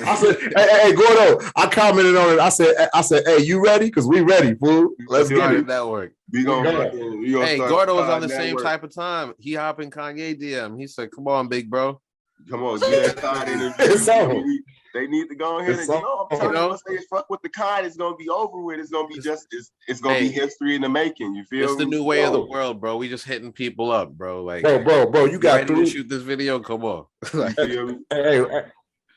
I said, hey, Gordo. I commented on it. I said, hey, you ready? Because we ready, fool. Let's get it. Network. We gonna hey, Gordo was on the same type of time. He hopping Kanye DM. He said, "Come on, big bro. Come on, get that COD interview." They need to go ahead and I'm telling you, once they fuck with the COD, it's gonna be over with. It's gonna be it's gonna be history in the making. You feel? It's the new way of the world, bro. We just hitting people up, bro. Like, bro, you got to shoot this video. Come on.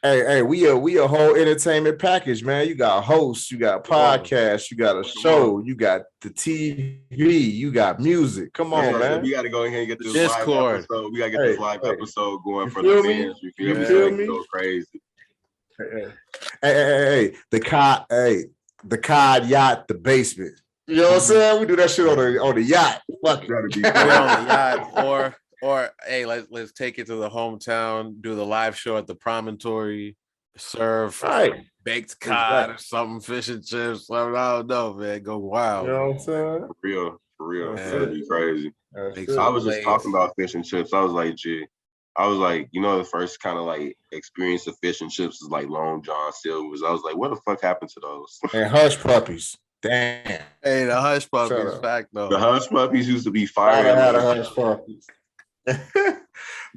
Hey, we a whole entertainment package, man. You got hosts, you got podcasts, you got a show, you got the TV, you got music. Come on, man. We got to go ahead and get this Discord. live episode. We got to get this live episode going for the fans. You feel me? Go crazy. Hey, the COD yacht, the basement. You know what I'm saying? We do that shit on the yacht. Fuck it. On the yacht, or hey, let's take it to the hometown, do the live show at the Promontory, serve baked cod or something, fish and chips. I don't know, man. Go wild. You know what I'm saying? For real. That'd be crazy. I was just talking about fish and chips. I was like, the first kind of like experience of fish and chips is like Long John Silver's. I was like, what the fuck happened to those? And hush puppies. Damn. Hey, the hush Shut puppies, up. fact The though. hush puppies used to be fire. Gotta have a hush puppies.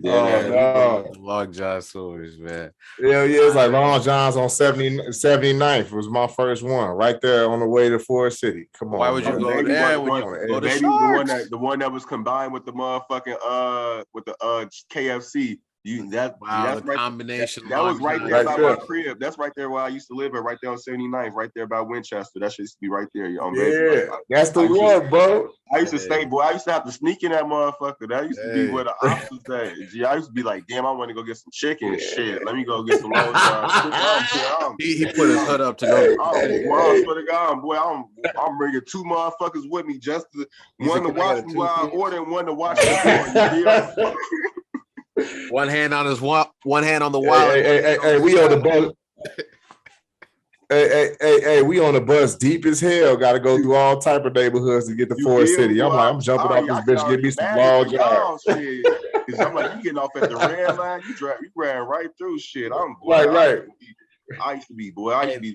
Yeah, Oh Yeah, we brought no. the Long John Silver's, man. Yeah, it's like Long John's on 79th was my first one, right there on the way to Forest City. Come Why on, would oh, you the man. go baby there one, when you On can the go the to edge. baby, Sharks? the one that was combined with the motherfucking with the KFC. Wow, That's the right. combination That was Long right John there Right by my there. Silver. crib. That's right there where I used to live at, right there on 79th, right there by Winchester. That shit used to be right there on baby. Like, Yeah, that's the I used to one, bro. I used to stay, Hey, boy. I used to have to sneak in that motherfucker. That used to be hey. where the ops was at. Gee, I used to be like, damn, I want to go get some chicken. Shit, Yeah. let me go get some Long John. He put his hood up to go get I'm, chicken. boy, I swear to God, boy, I'm bringing two motherfuckers with me, just He one said, to "Can I get watch a me while I 2-piece?" order and one to watch the door. You feel me? One hand on his one hand on the wallet. Hey, we on the bus. Hey, we on the bus deep as hell. Got to go through all type of neighborhoods to get to You Forest feel me, City. I'm boy? like, I'm jumping off this I can bitch. Give already me some imagine for Long John. y'all shit. Cause I'm like, you getting off at the red line, you ran right through shit. Right. I used to be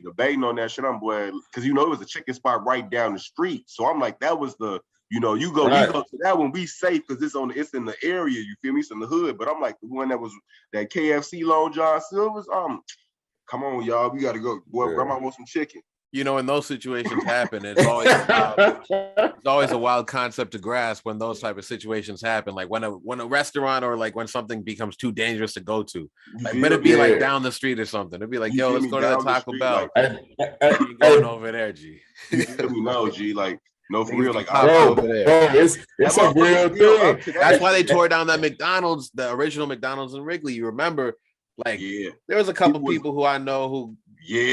debating on that shit. I'm boy, because it was a chicken spot right down the street. So I'm like, that was the, we go to that one, we safe because it's in the area, you feel me? It's in the hood. But I'm like, the one that was that KFC Long John Silver's, come on, y'all, we gotta go. Boy, grandma wants some chicken. When those situations happen, it's always a wild concept to grasp when those type of situations happen. Like when a restaurant or like when something becomes too dangerous to go to, like, but it'd be like down the street or something. It'd be like, yo, let's go to the Taco Bell. Ain't going over there, G. You feel me? No, G, like, no, for real, like, bro, it's a real thing. That's why they tore down that McDonald's, the original McDonald's in Wrigley. You remember, like, there was a couple people who I know who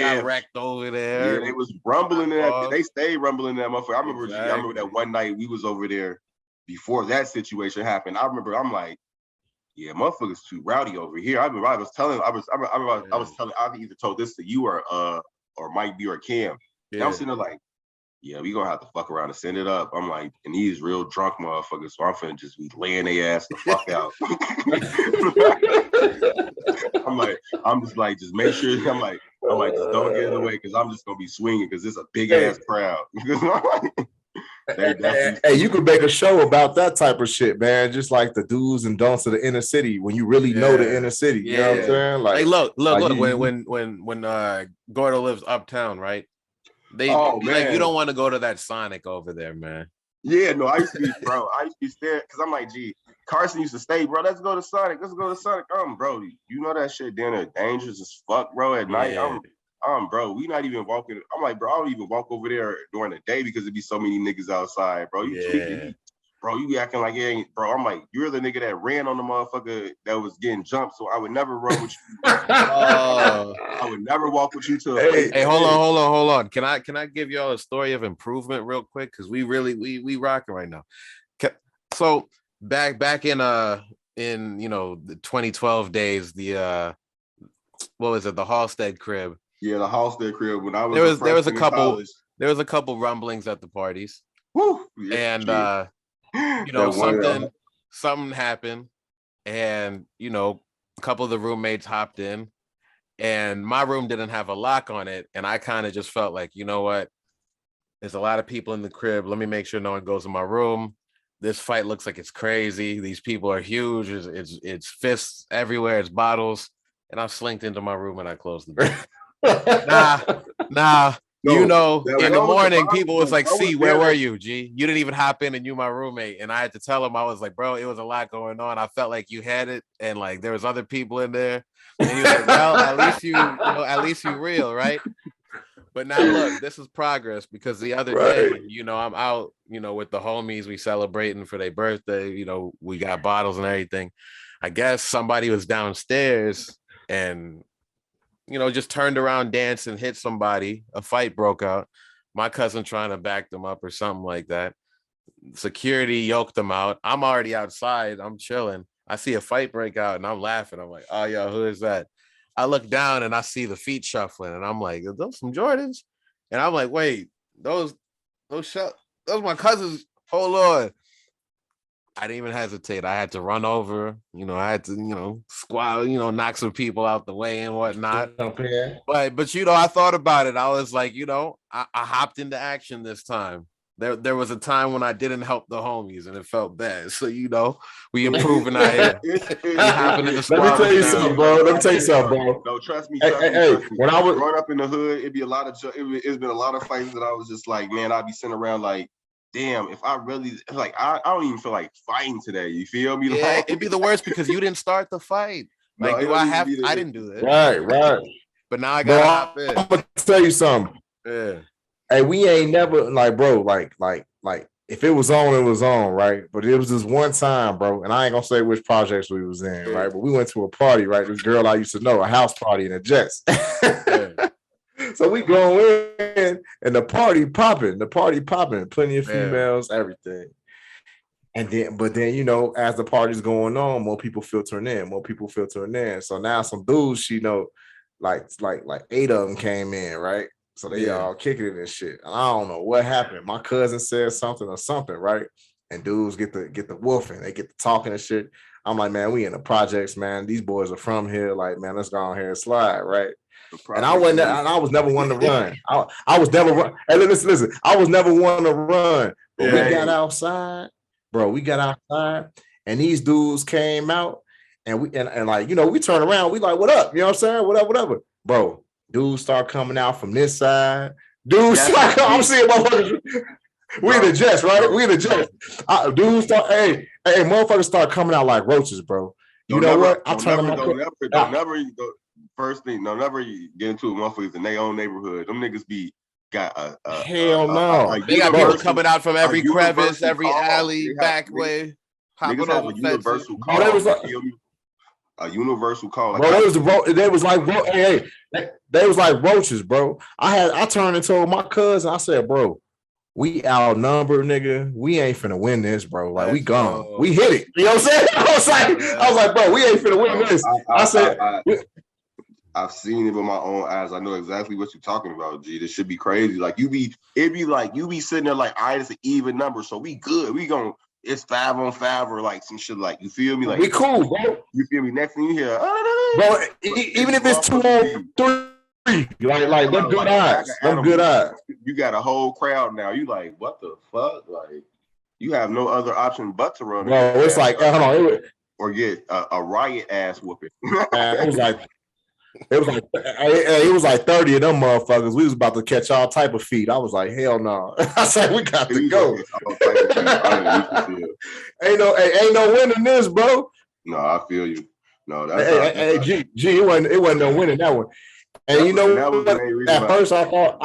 got wrecked over there. Yeah, they was rumbling in that. They stayed rumbling in that motherfucker. I remember that one night we was over there before that situation happened. I remember I'm like, yeah, motherfuckers too rowdy over here. I was telling, I either told this to you or Mike B or Cam. And I'm sitting there like, yeah, we gonna have to fuck around and send it up. I'm like, and these real drunk motherfuckers, so I'm finna just be laying their ass the fuck out. I'm just like, just make sure. I'm like, just don't get in the way because I'm just gonna be swinging because it's a big ass crowd. Hey, you could make a show about that type of shit, man. Just like the do's and don'ts of the inner city when you really know the inner city. You know what I'm saying? Like look. When Gordo lives uptown, right? Like, you don't want to go to that Sonic over there, man. Yeah, no, I used to be scared because I'm like, gee, Carson used to stay, bro. Let's go to Sonic. Bro, you know that shit down there dangerous as fuck, bro. At night, bro, we not even walking. I'm like, bro, I don't even walk over there during the day because it'd be so many niggas outside, bro. You be acting like it ain't, bro. I'm like, you're the nigga that ran on the motherfucker that was getting jumped, so I would never run with you. I would never walk with you to a place. Hey, hold on. Can I give y'all a story of improvement real quick? Because we rocking right now. So back in the 2012 days, the what was it, the Halstead crib? Yeah, the Halstead crib. When I was there was a couple rumblings at the parties. Woo! And something happened, and a couple of the roommates hopped in, and my room didn't have a lock on it, and I kind of just felt like, you know what, there's a lot of people in the crib, let me make sure no one goes in my room. This fight looks like it's crazy, these people are huge, it's fists everywhere, it's bottles, and I slinked into my room and I closed the door. Nah. In the morning, people was like, "See, where were you, G? You didn't even hop in, and you my roommate." And I had to tell him, I was like, "Bro, it was a lot going on. I felt like you had it, and like there was other people in there." And he was like, "Well, at least you real, right?" But now look, this is progress because the other day, I'm out, with the homies, we celebrating for their birthday. We got bottles and everything. I guess somebody was downstairs and just turned around, danced, and hit somebody. A fight broke out. My cousin trying to back them up or something like that. Security yoked them out. I'm already outside. I'm chilling. I see a fight break out and I'm laughing. I'm like, oh, yo, who is that? I look down and I see the feet shuffling and I'm like, are those some Jordans? And I'm like, wait, those my cousins. Hold on. I didn't even hesitate. I had to run over, I had to, squat, knock some people out the way and whatnot. Okay. But I thought about it. I was like, I hopped into action this time. There was a time when I didn't help the homies and it felt bad. So, we improving out here. Let me tell you something, bro. No, trust me. When I was growing up in the hood, it's been a lot of fights that I was just like, man, I'd be sitting around like, damn, if I really like, I don't even feel like fighting today. You feel me? Yeah, it'd be the worst because you didn't start the fight. Like, I didn't do that. Right. But now I gotta hop in. I'm gonna tell you something. Yeah. Hey, we ain't never like, bro, like if it was on, it was on, right? But it was this one time, bro, and I ain't gonna say which projects we was in, right? But we went to a party, right? This girl I used to know, a house party in the Jets. So we go in and the party popping, plenty of females, everything. And then, but then, as the party's going on, more people filtering in. So now some dudes, like 8 of them came in, right? So they all kicking it and shit. And I don't know what happened. My cousin said something, right? And dudes get the wolfing, they get the talking and shit. I'm like, man, we in the projects, man. These boys are from here. Like, man, let's go on here and slide, right? And I was never one to run. I was never run. Hey, listen. I was never one to run. But we got outside, bro. And these dudes came out, and we turn around. We like, what up? You know what I'm saying? Whatever. Bro, dudes start coming out from this side. I'm seeing motherfuckers. We in the Jets, right? We in the Jets. Dudes start, hey, motherfuckers start coming out like roaches, bro. What? First thing, don't never get into motherfuckers in their own neighborhood. Them niggas got a hell no. They got people coming out from every crevice, every alley, back way. Niggas have a universal call. A universal call. Bro, they was like roaches, bro. I turned and told my cousin, I said, bro, we outnumbered, nigga. We ain't finna win this, bro. Like, we gone. We hit it. You know what I'm saying? I was like, bro, we ain't finna win this. I've seen it with my own eyes. I know exactly what you're talking about, G. This should be crazy. Like, it'd be like you be sitting there like, all right, it's an even number, so we good. It's 5-on-5 or like some shit. Like, you feel me? Like, we cool, bro. You feel me? Next thing you hear, bro, even if it's 2-on-3, like them good odds. You got a whole crowd now. You like, what the fuck? Like, you have no other option but to run. Bro, it's like, hold on, or get a riot ass whooping. It was like 30 of them motherfuckers. We was about to catch all type of feet. I was like, hell no. I said, we got to go. Ain't no winning this, bro. No, I feel you. No, that's G, it wasn't no winning that one. And at first I thought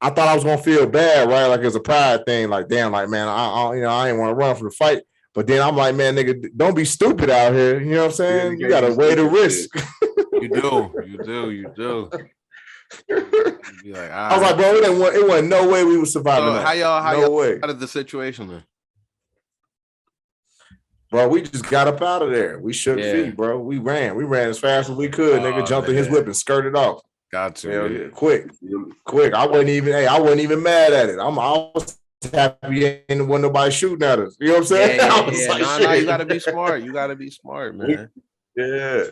I was gonna feel bad, right? Like it's a pride thing. Like, damn, like, man, I ain't want to run for the fight. But then I'm like, man, nigga, don't be stupid out here. You know what I'm saying? You got to weigh the risk. You do. Be like, I was like, bro, it wasn't no way we would survive. So how y'all out of the situation then? Bro, we just got up out of there. We shook feet, bro. We ran as fast as we could. Nigga jumped in his whip and skirted off. Got to. Quick. I wasn't even mad at it. I was happy ain't when nobody shooting at us. You know what I'm saying? No, you gotta be smart. You gotta be smart, man. Yeah.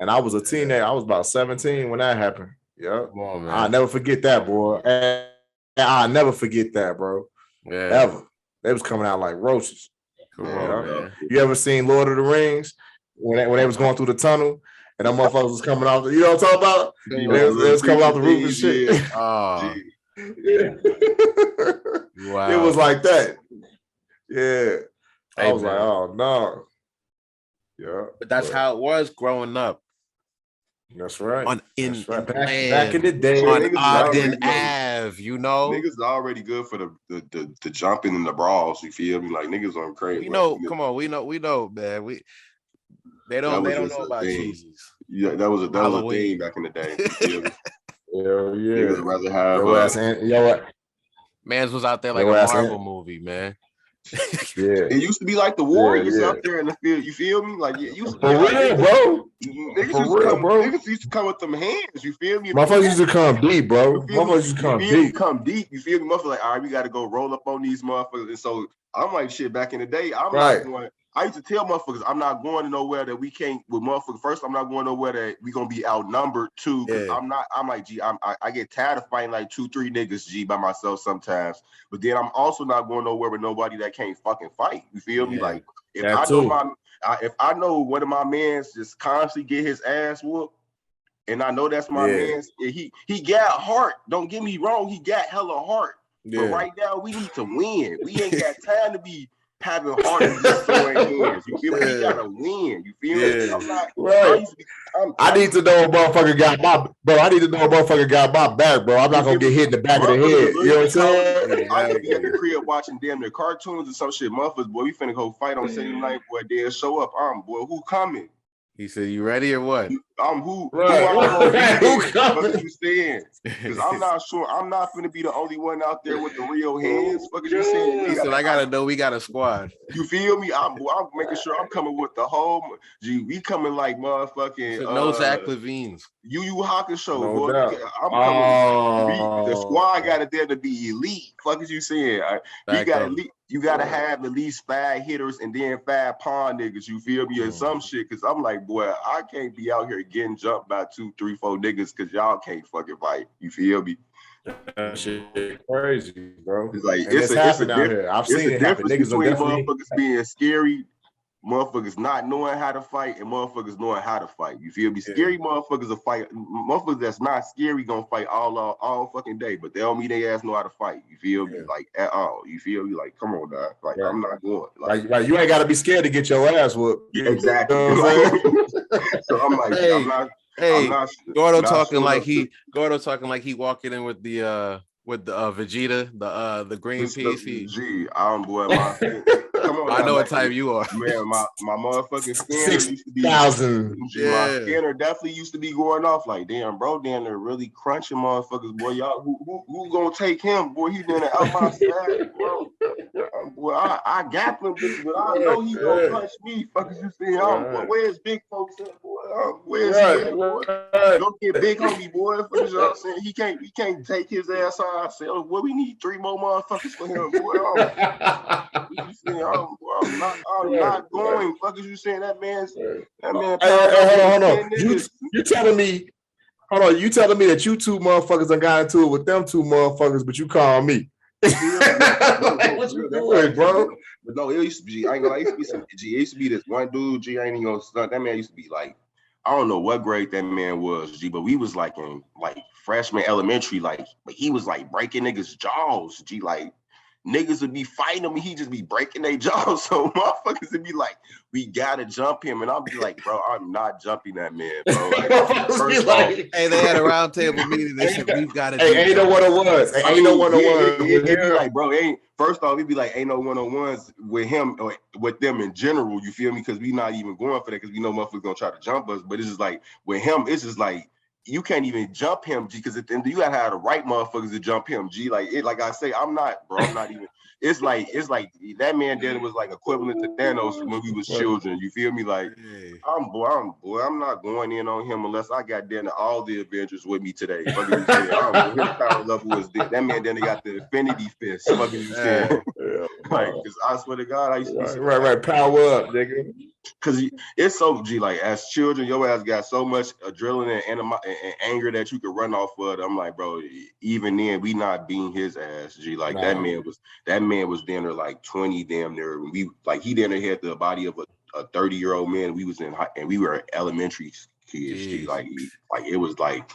And I was a teenager. I was about 17 when that happened. Yeah. Come on, man. I'll never forget that, boy. I'll never forget that, bro. Yeah. Ever. They was coming out like roaches. Come on, man. You ever seen Lord of the Rings when they was going through the tunnel and them motherfuckers was coming out? You know what I'm talking about? They was coming out the roof and shit. Oh. Wow. It was like that. Yeah. I was like, oh no. Yeah. But that's how it was growing up. That's right. Back in the day. On Ogden Ave, Niggas are already good for the jumping and the brawls, you feel me? Like, niggas on crazy. We know, man. They don't know about cheesies. Yeah, that was a thing back in the day. Hell yeah. Niggas rather have Mans was out there like a Marvel movie, man. Yeah. It used to be like the Warriors out there in the field. You feel me? Like, it used to be for real, bro. Niggas used to come with them hands. You feel me? Motherfuckers used to come deep, bro. Motherfuckers used to come deep. You feel me? Motherfuckers like, all right, we got to go roll up on these motherfuckers. And so I'm like, shit, back in the day, I'm Right. not going. I used to tell motherfuckers, I'm not going to nowhere that we can't with motherfuckers. First, I'm not going nowhere that we gonna be outnumbered too. Cause Yeah. I'm like, G, I get tired of fighting like 2-3 niggas, G, by myself sometimes. But then I'm also not going nowhere with nobody that can't fucking fight. You feel me? Like if That I too. know if I know one of my mans just constantly get his ass whooped, and I know that's my man's, he got heart. Don't get me wrong, he got hella heart. But right now we need to win. We ain't got time to be having heart and just throwing hands. You feel me? We gotta win. You feel me? I'm not right. I need to know a motherfucker got my I need to know a motherfucker got my back, bro. I'm not gonna get hit in the back of the head. You know what I'm saying? I used to be at the crib watching damn near cartoons or some shit. Motherfuckers, boy, we finna go fight on Saturday night, boy. They'll show up. Boy, who coming? He said, "You ready or what?" Who coming? You saying? Because I'm not sure. I'm not finna be the only one out there with the real hands. Fuck is you saying? He said, "I gotta know we got a squad." You feel me? I'm making sure I'm coming with the whole. Gee, we coming like motherfucking. No Zach Levines. Yu Hawkins show, No boy. doubt. I'm coming. The squad got it there to be elite. Fuck is you saying? We got elite. You gotta have at least 5 hitters and then 5 pawn niggas. You feel me? Or some shit. Cause I'm like, boy, I can't be out here getting jumped by 2, 3, 4 niggas because y'all can't fucking fight. You feel me? That shit crazy, bro. It's like it's happening out here. I've seen it happen. Niggas between motherfuckers being scary, motherfuckers not knowing how to fight, and motherfuckers knowing how to fight. You feel me? Scary motherfuckers will fight. Motherfuckers that's not scary gonna fight all fucking day, but they don't mean they ass know how to fight. You feel me? Like at all. You feel me? Like, come on, dog. Like I'm not going. Like you ain't gotta be scared to get your ass whooped. Exactly. So I'm like, hey, Gordo talking like he walking in with the Vegeta, the green piece. Boy, come on. I know what type you are. Man, my motherfucking scanner used to be 6,000. My scanner definitely used to be going off like, damn, bro, damn, they're really crunching motherfuckers, boy. Y'all, who gonna take him, boy? He done out my side, bro. Boy, I got them bitches, but I know he gonna punch me. Fuck is you saying? Boy, where's big folks at, boy? Where's he at, boy? Don't get big homie, boy. Fuck is y'all saying? He can't take his ass out ourselves. Boy, we need 3 more motherfuckers for him, boy. I'm not going. Fuck is you saying? That man. Hold on. You telling me? Hold on. You telling me that you 2 motherfuckers done got into it with them 2 motherfuckers, but you call me? What you doing, bro? But no, it used to be. I ain't gonna lie. It used to be this one dude. G, I ain't even gonna stunt. That man used to be like, I don't know what grade that man was, G, but we was like in like freshman elementary, like, but he was like breaking niggas' jaws, G, like niggas would be fighting him and he just be breaking their jaws. So motherfuckers would be like, we gotta jump him. And I'll be like, bro, I'm not jumping that man, bro. Like, hey, they had a round table meeting. They said, we've got to ain't no one-on-ones. Ain't no one-on-ones. It'd be like, bro, first off, it'd be like, ain't no one-on-ones with him or with them in general. You feel me? Because we not even going for that because we know motherfuckers gonna try to jump us. But it's just like, with him, it's just like, you can't even jump him, G, because at the end you gotta have the right motherfuckers to jump him, G. Like I say, I'm not even. It's like that man then was like equivalent to Thanos when we was children. You feel me? Like I'm not going in on him unless I got then all the Avengers with me today. Fucking you saying? His power level was that man then got the Infinity Fist. Fucking you saying? Like, because I swear to God, I used to be right, power up, nigga. Because it's so, G, like, as children, your ass got so much adrenaline and anger that you could run off of. I'm like, bro, even then, we not beating his ass, G. Like, that man was damn near like 20, damn near. He damn near had the body of a 30-year-old man. We was and we were elementary kids, G. Like it was like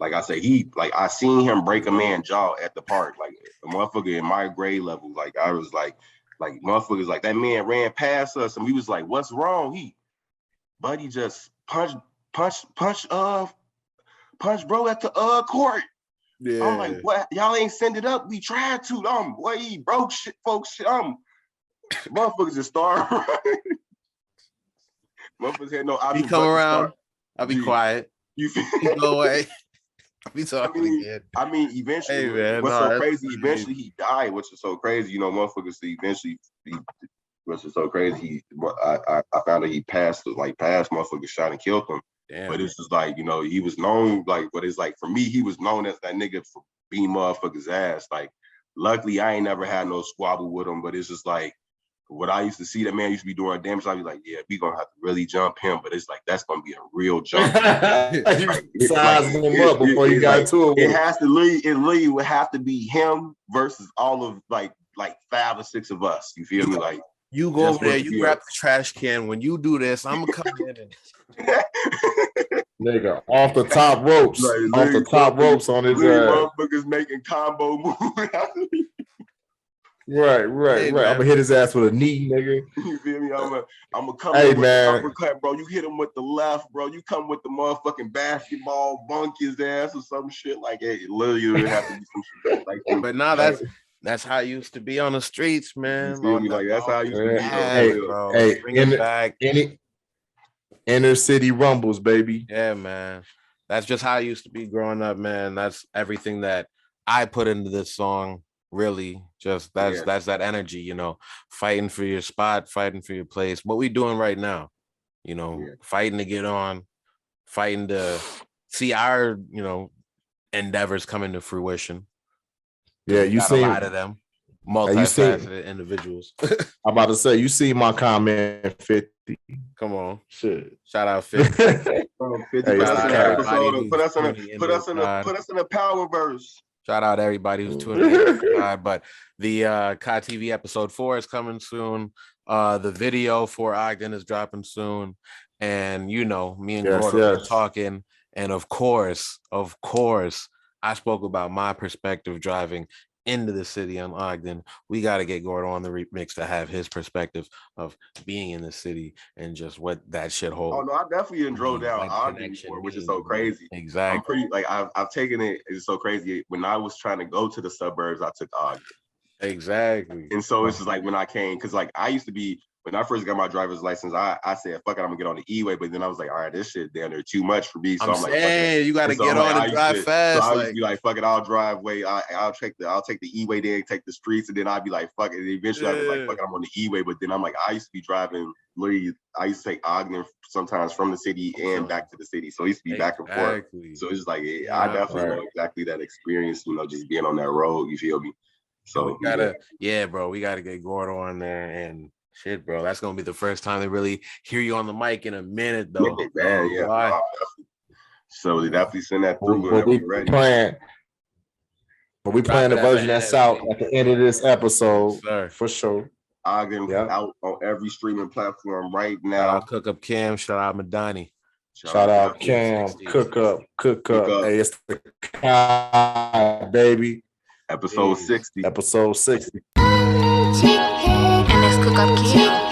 I say, I seen him break a man's jaw at the park, like a motherfucker in my grade level. Like, I was like motherfuckers, like that man ran past us and we was like, what's wrong? Buddy just punched bro at the court. Yeah. I'm like, what? Y'all ain't send it up. We tried to. Boy, he broke shit, folks. Motherfuckers just started. Motherfuckers had no option. He come around. I'll be quiet. You feel no way. I'll be talking again. I mean, eventually, hey, man, what's so crazy? Eventually, he died, which is so crazy. You know, motherfuckers eventually. Which is so crazy. I found out he passed. Motherfuckers shot and killed him. Damn. But it's just like, you know, he was known, like, but it's like, for me, he was known as that nigga for beating motherfuckers' ass. Like, luckily I ain't never had no squabble with him, but it's just like what I used to see that man used to be doing damage. I'd be like, yeah, we gonna have to really jump him, but it's like that's gonna be a real jump. Size him up before you got to it. It has to literally would have to be him versus all of like 5 or 6 of us. You feel me? Like you go over there, you grab the trash can. When you do this, I'm gonna come in and nigga off the top ropes, like, off the top ropes on his motherfuckers making combo moves. Right. I'm gonna hit his ass with a knee, nigga. You feel me? I'm gonna come in with man. the uppercut, bro. You hit him with the left, bro. You come with the motherfucking basketball, bunk his ass or some shit like that. It literally have to be some shit like that. But now that's how it used to be on the streets, man. You feel me? Like that's how I used to be. Hey, bring it back. Inner city rumbles, baby. Yeah, man. That's just how I used to be growing up, man. That's everything that I put into this song. Really, just that's that energy, you know, fighting for your spot, fighting for your place. What we doing right now, you know, fighting to get on, fighting to see our, you know, endeavors coming to fruition. Yeah, you see a lot of them, multifaceted individuals. I'm about to say, you see my comment 50. Come on, shit. Shout out 50. 50 put us in a power verse. Shout out everybody who's tuning in. But the Kai TV episode 4 is coming soon. The video for Ogden is dropping soon. And you know, me and Gordon are talking. And of course, I spoke about my perspective driving into the city on Ogden. We got to get Gordon on the remix to have his perspective of being in the city and just what that shit holds. Oh no, I definitely drove down Ogden before, which is so crazy. Exactly. I'm pretty like I've taken it. It's so crazy. When I was trying to go to the suburbs, I took Ogden. Exactly. And so it's just like when I came, because like I used to be. When I first got my driver's license, I said, fuck it, I'm gonna get on the E-way. But then I was like, all right, this shit down there too much for me. So I'm like, you gotta get on and drive fast. So I used to be like, fuck it, I'll drive way. I'll take the E-way there, take the streets, and then I'd be like, fuck it. And eventually I was like, fuck it, I'm on the E-way. But then I'm like, I used to be driving literally, I used to take Ogden sometimes from the city and back to the city. So it used to be back and forth. So it's just like I definitely know exactly that experience, you know, just being on that road, you feel me? So we gotta we gotta get Gordon on there and shit, bro. That's gonna be the first time they really hear you on the mic in a minute, though. Yeah. So they definitely send that through. But we playing the version that's out at the end of this episode, for sure. Ogden out on every streaming platform right now. Shout out Cook Up Cam. Shout out Madani. Shout out Cam. Cook up. Hey, it's the Kai, baby. Episode 60. Episode 60. And it's Cook Up Cam.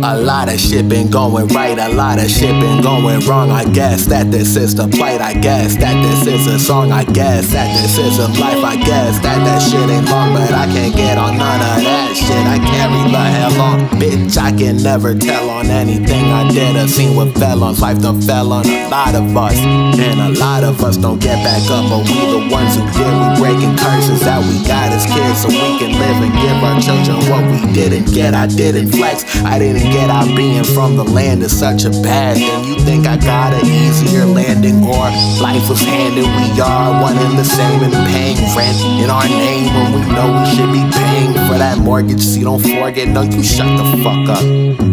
A lot of shit been going right, a lot of shit been going wrong. I guess that this is the plight, I guess that this is a song, I guess that this is a life, I guess that shit ain't long, but I can't get on none of that shit. I carry the hell on, bitch, I can never tell on anything I did or seen with felons. Life done fell on a lot of us, and a lot of us don't get back up, but we the ones who did. We breaking curses that we got as kids so we can live and give our children what we didn't get. I didn't flex, I didn't get out being from the land is such a bad thing. You think I got an easier landing, or life was handed? We are one and the same and paying rent in our name when we know we should be paying for that mortgage. See, don't forget, no, you shut the fuck up.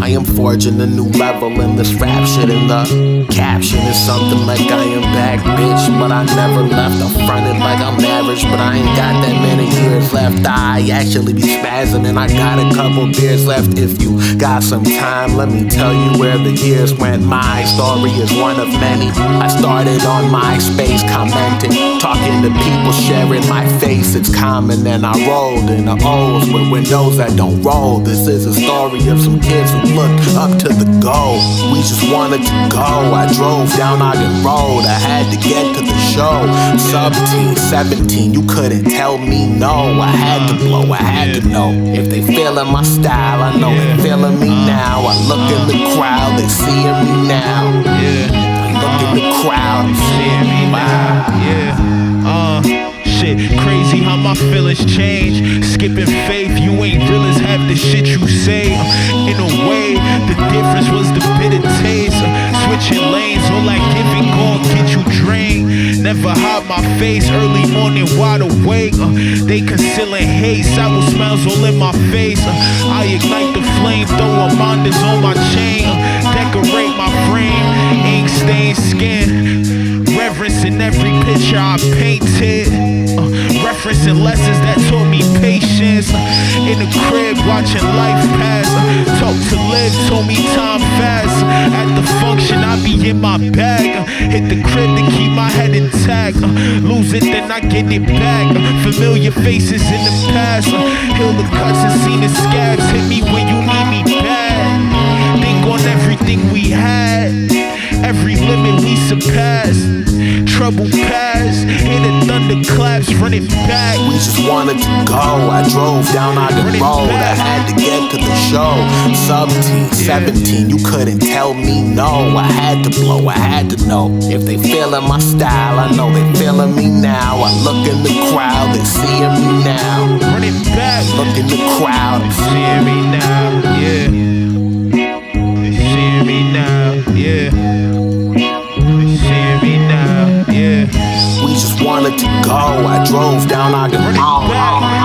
I am forging a new level in this rap shit, and the caption is something like I am back, bitch, but I never left. I'm fronted like I'm average, but I ain't got that many years left. I actually be spazzing and I got a couple beers left. If you got some time, let me tell you where the years went. My story is one of many. I started on MySpace, commenting, talking to people, sharing my face. It's common, and I rolled in the O's with windows that don't roll. This is a story of some kids who looked up to the goal. We just wanted to go. I drove down Ogden Road. I had to get to the show. Sub-teen, 17, you couldn't tell me no. I had to blow, I had to know. If they feeling my style, I know they feeling me now. I look in the crowd, they seeing me now. I look in the crowd, they seeing me now. Shit, crazy how my feelings change. Skipping faith, you ain't real as half the shit you say. In a way, the difference Never hide my face, early morning wide awake. They concealing hate, sour smells all in my face. I ignite the flame, throw a minders on my chain. Decorate my frame, ink stained skin. Reverence in every picture I painted. Referencing lessons that taught me patience. In the crib watching life pass. Talk to live, told me time fast. At the function I be in my bag. Hit the crib to keep my head intact. Lose it then I get it back. Familiar faces in the past. Heal the cuts and see the scabs. Hit me when you need me back. Think on everything we had. Every limit we surpassed. Trouble past, hear the thunderclaps, run it back. We just wanted to go. I drove down Ogden Road. I had to get to the show. Sub-teen, 17, you couldn't tell me no. I had to blow, I had to know. If they feeling my style, I know they feeling me now. I look in the crowd, they seeing me now. Run it back. Look in the crowd, They seeing me now, yeah. They seeing me now, yeah. They seeing me now, yeah. we just wanted to go. I drove down Ogden Road.